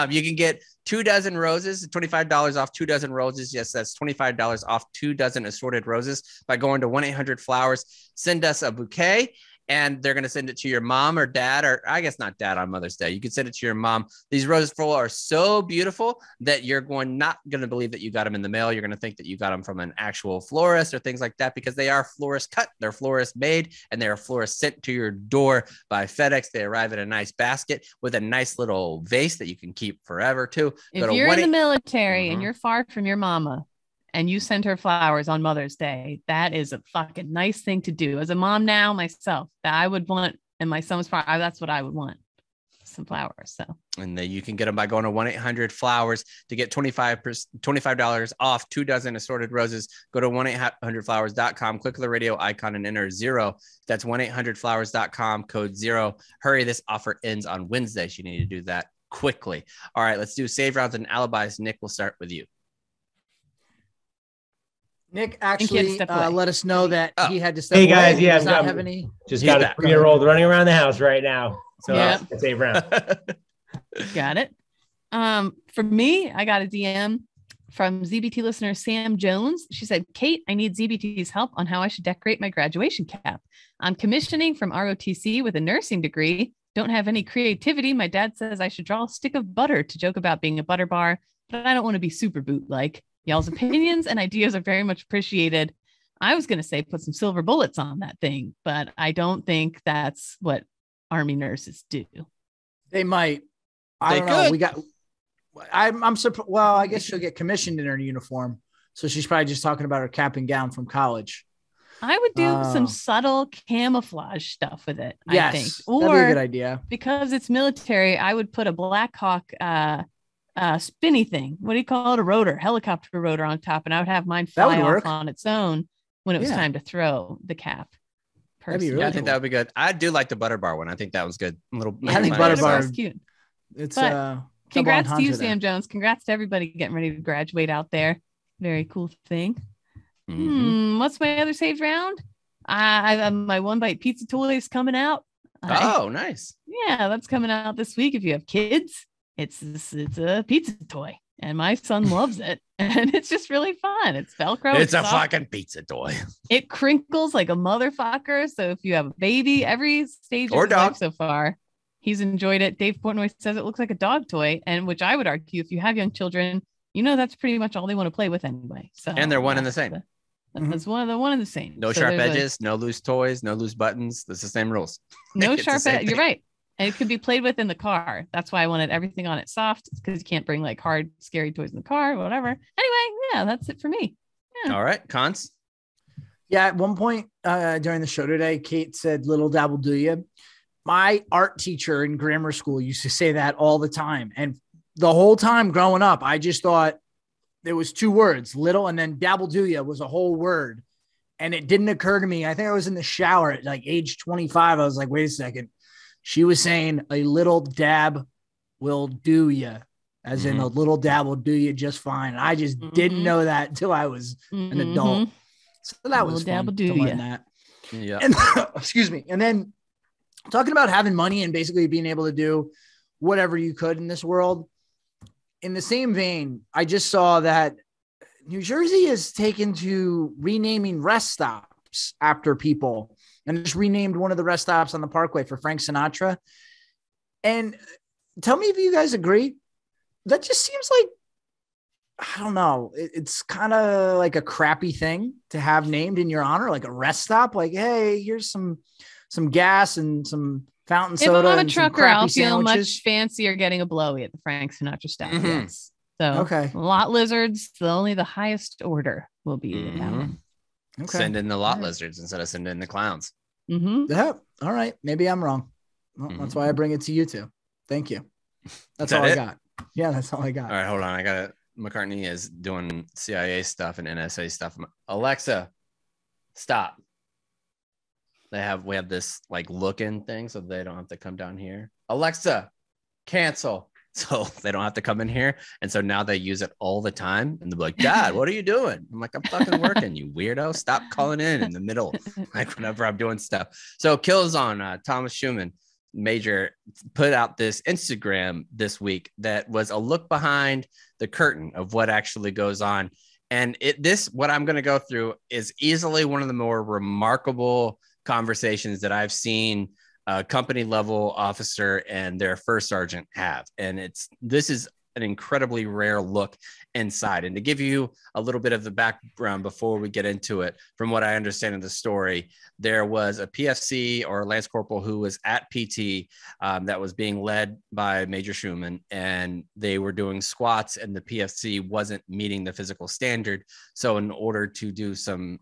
You can get 2 dozen roses, $25 off 2 dozen roses. Yes, that's $25 off 2 dozen assorted roses by going to 1-800-Flowers. Send us a bouquet, and they're going to send it to your mom or dad, or I guess not dad on Mother's Day. You can send it to your mom. These roses are so beautiful that you're not going to believe that you got them in the mail. You're going to think that you got them from an actual florist or things like that, because they are florist cut, they're florist made, and they're florist sent to your door by FedEx. They arrive in a nice basket with a nice little vase that you can keep forever too. If you're in the military and you're far from your mama, and you send her flowers on Mother's Day, that is a fucking nice thing to do. As a mom now myself, that I would want, and my son was far, that's what I would want, some flowers. So, and then you can get them by going to 1-800-Flowers to get $25 off 2 dozen assorted roses. Go to 1-800-Flowers.com, click the radio icon and enter 0. That's 1-800-Flowers.com, code 0. Hurry, this offer ends on Wednesday. So you need to do that quickly. All right, let's do save rounds and alibis. Nick, we'll start with you. Nick actually let us know that he had to step away. Hey guys, he does not have any. Just got a 3-year-old running around the house right now. So save round. Got it. For me, I got a DM from ZBT listener Sam Jones. She said, Kate, I need ZBT's help on how I should decorate my graduation cap. I'm commissioning from ROTC with a nursing degree. Don't have any creativity. My dad says I should draw a stick of butter to joke about being a butter bar, but I don't want to be super boot-like. Y'all's opinions and ideas are very much appreciated. I was going to say put some silver bullets on that thing, but I don't think that's what Army nurses do. They might. I don't know. We got. I'm surprised. Well, I guess she'll get commissioned in her uniform, so she's probably just talking about her cap and gown from college. I would do some subtle camouflage stuff with it. Yes, I think, or that'd be a good idea. Because it's military, I would put a Black Hawk spinny thing. What do you call it? A rotor, helicopter rotor on top, and I would have mine fly off on its own when it was time to throw the cap. Really I think that would be good. I do like the butter bar one. I think that was good. I think butter bar is cute. It's congrats to you, Sam Jones. Congrats to everybody getting ready to graduate out there. Very cool thing. What's my other saved round? I my One Bite pizza toy is coming out. Oh, nice. Yeah, that's coming out this week. If you have kids, it's a pizza toy, and my son loves it, and it's just really fun. It's Velcro. It's a fucking pizza toy. It crinkles like a motherfucker. So if you have a baby, every stage of his life so far, he's enjoyed it. Dave Portnoy says it looks like a dog toy, and which I would argue, if you have young children, that's pretty much all they want to play with anyway. So and they're one and the same. That's one and the same. No sharp edges, no loose toys, no loose buttons. That's the same rules. No sharp edges. You're right. And it could be played with in the car. That's why I wanted everything on it soft, because you can't bring like hard, scary toys in the car or whatever. Anyway, yeah, that's it for me. Yeah. All right, Cons. Yeah, at one point during the show today, Kate said, "Little dabble do you?" My art teacher in grammar school used to say that all the time. And the whole time growing up, I just thought there was 2 words, little, and then dabble do you was a whole word. And it didn't occur to me. I think I was in the shower at like age 25. I was like, wait a second. She was saying a little dab will do you, as in a little dab will do you just fine. I just didn't know that until I was an adult. So that was fun to learn that. Yeah. And, excuse me. And then talking about having money and basically being able to do whatever you could in this world. In the same vein, I just saw that New Jersey is taken to renaming rest stops after people, and just renamed one of the rest stops on the Parkway for Frank Sinatra. And tell me if you guys agree. That just seems like, I don't know. It's kind of like a crappy thing to have named in your honor, like a rest stop. Like, hey, here's some gas and some fountain soda. If I'm a trucker, I'll feel much fancier getting a blowy at the Frank Sinatra stop. Yes. So lot lizards, only the highest order will be that one. Okay. Send in the lot lizards instead of sending in the clowns. Yeah. All right. Maybe I'm wrong. Well, that's why I bring it to you two. Thank you. That's that all I it? got. Yeah, that's all I got. All right, hold on. McCartney is doing CIA stuff and NSA stuff. Alexa, stop. We have this like look-in thing so they don't have to come down here. Alexa, cancel. So they don't have to come in here. And so now they use it all the time. And they're like, Dad, what are you doing? I'm like, I'm fucking working, you weirdo. Stop calling in the middle, like whenever I'm doing stuff. So Killzone, Thomas Schumann, Major, put out this Instagram this week that was a look behind the curtain of what actually goes on. And what I'm going to go through is easily one of the more remarkable conversations that I've seen a company level officer and their first sergeant have. And this is an incredibly rare look inside. And to give you a little bit of the background before we get into it, from what I understand of the story, there was a PFC or Lance Corporal who was at PT that was being led by Major Schumann, and they were doing squats and the PFC wasn't meeting the physical standard. So in order to do some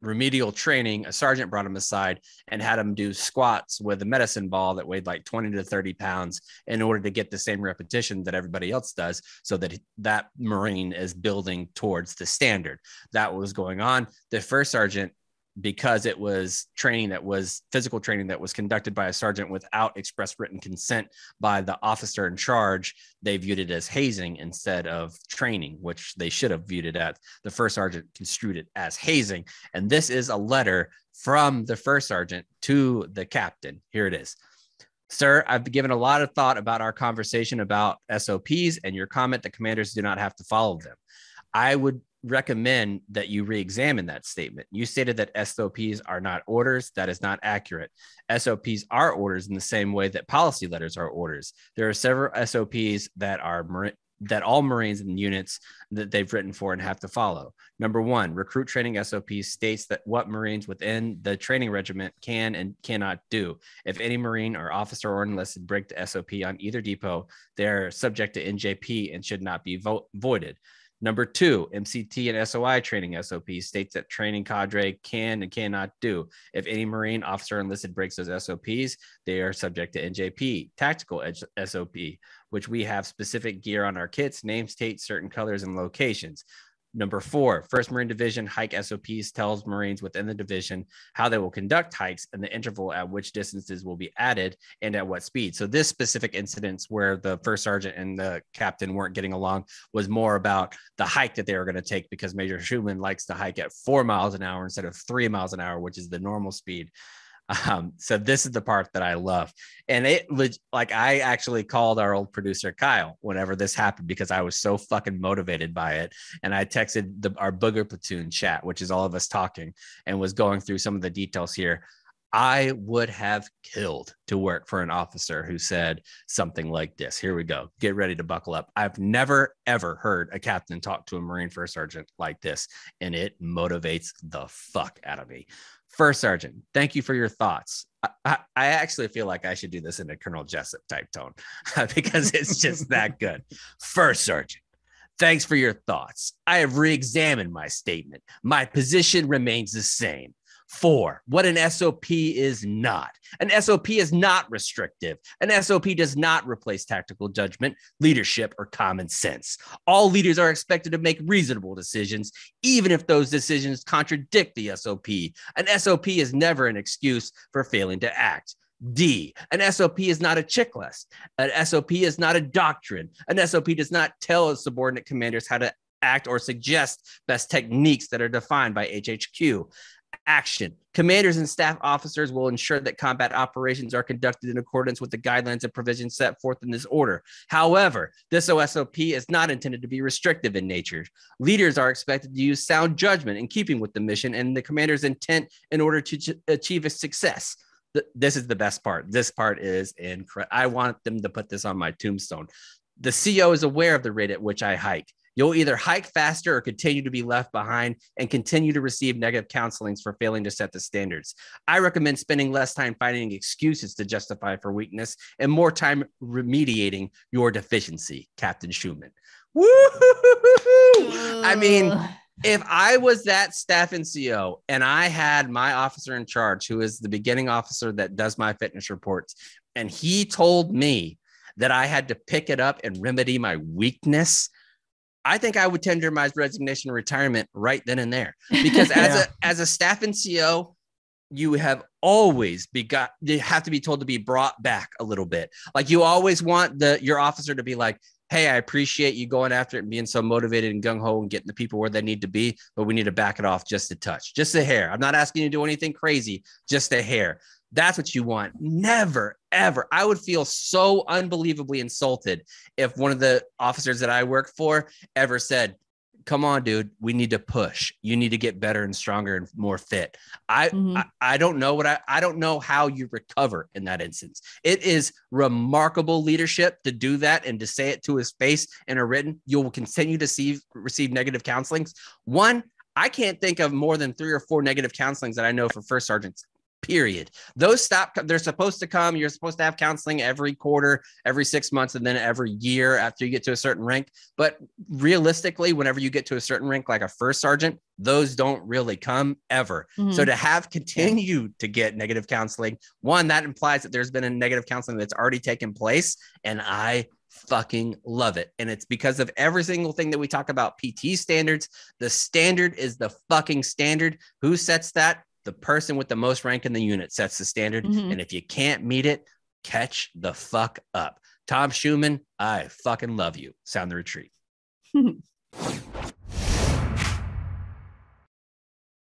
remedial training, a sergeant brought him aside and had him do squats with a medicine ball that weighed like 20 to 30 pounds in order to get the same repetition that everybody else does, so that Marine is building towards the standard. That was going on. The first sergeant, because it was physical training that was conducted by a sergeant without express written consent by the officer in charge, they viewed it as hazing instead of training, which they should have viewed it as. The first sergeant construed it as hazing. And this is a letter from the first sergeant to the captain. Here it is. Sir, I've given a lot of thought about our conversation about SOPs and your comment that commanders do not have to follow them. I would recommend that you re-examine that statement. You stated that SOPs are not orders. That is not accurate. SOPs are orders in the same way that policy letters are orders. There are several SOPs that all Marines and units that they've written for and have to follow. Number one, recruit training SOP states that what Marines within the training regiment can and cannot do. If any Marine or officer or enlisted break the SOP on either depot, they're subject to NJP and should not be voided. Number two, MCT and SOI training SOP states that training cadre can and cannot do. If any Marine officer enlisted breaks those SOPs, they are subject to NJP. Tactical SOP, which we have specific gear on our kits, name, state, certain colors, and locations. Number four, 1st Marine Division hike SOPs tells Marines within the division how they will conduct hikes and the interval at which distances will be added and at what speed. So this specific incident where the first sergeant and the captain weren't getting along was more about the hike that they were going to take, because Major Schumann likes to hike at 4 miles an hour instead of 3 miles an hour, which is the normal speed. So this is the part that I love. And I actually called our old producer Kyle whenever this happened, because I was so fucking motivated by it. And I texted our Booger Platoon chat, which is all of us talking, and was going through some of the details here. I would have killed to work for an officer who said something like this. Here we go. Get ready to buckle up. I've never, ever heard a captain talk to a Marine first sergeant like this, and it motivates the fuck out of me. First sergeant, thank you for your thoughts. I actually feel like I should do this in a Colonel Jessup type tone because it's just that good. First sergeant, thanks for your thoughts. I have re-examined my statement. My position remains the same. 4, what an SOP is not. An SOP is not restrictive. An SOP does not replace tactical judgment, leadership, or common sense. All leaders are expected to make reasonable decisions, even if those decisions contradict the SOP. An SOP is never an excuse for failing to act. D, an SOP is not a checklist. An SOP is not a doctrine. An SOP does not tell subordinate commanders how to act or suggest best techniques that are defined by HHQ. Action. Commanders and staff officers will ensure that combat operations are conducted in accordance with the guidelines and provisions set forth in this order. However, this SOP is not intended to be restrictive in nature. Leaders are expected to use sound judgment in keeping with the mission and the commander's intent in order to achieve a success. This is the best part. This part is incredible. I want them to put this on my tombstone. The CO is aware of the rate at which I hike. You'll either hike faster or continue to be left behind and continue to receive negative counselings for failing to set the standards. I recommend spending less time finding excuses to justify for weakness and more time remediating your deficiency, Captain Schumann. Woo! I mean, if I was that staff NCO and I had my officer in charge, who is the beginning officer that does my fitness reports, and he told me that I had to pick it up and remedy my weakness, I think I would tender my resignation and retirement right then and there. Because as a staff NCO, you have always you have to be told to be brought back a little bit. Like you always want your officer to be like, hey, I appreciate you going after it and being so motivated and gung-ho and getting the people where they need to be, but we need to back it off just a touch, just a hair. I'm not asking you to do anything crazy, just a hair. That's what you want. Never, ever. I would feel so unbelievably insulted if one of the officers that I work for ever said, come on, dude, we need to push. You need to get better and stronger and more fit. I don't know I don't know how you recover in that instance. It is remarkable leadership to do that and to say it to his face in a written. You'll continue to receive negative counselings. One, I can't think of more than 3 or 4 negative counselings that I know for first sergeants. Period. Those stop. They're supposed to come. You're supposed to have counseling every quarter, every 6 months, and then every year after you get to a certain rank. But realistically, whenever you get to a certain rank, like a first sergeant, those don't really come ever. So to have continued to get negative counseling, one, that implies that there's been a negative counseling that's already taken place, and I fucking love it. And it's because of every single thing that we talk about PT standards. The standard is the fucking standard. Who sets that? The person with the most rank in the unit sets the standard. And if you can't meet it, catch the fuck up. Tom Schumann, I fucking love you. Sound the retreat.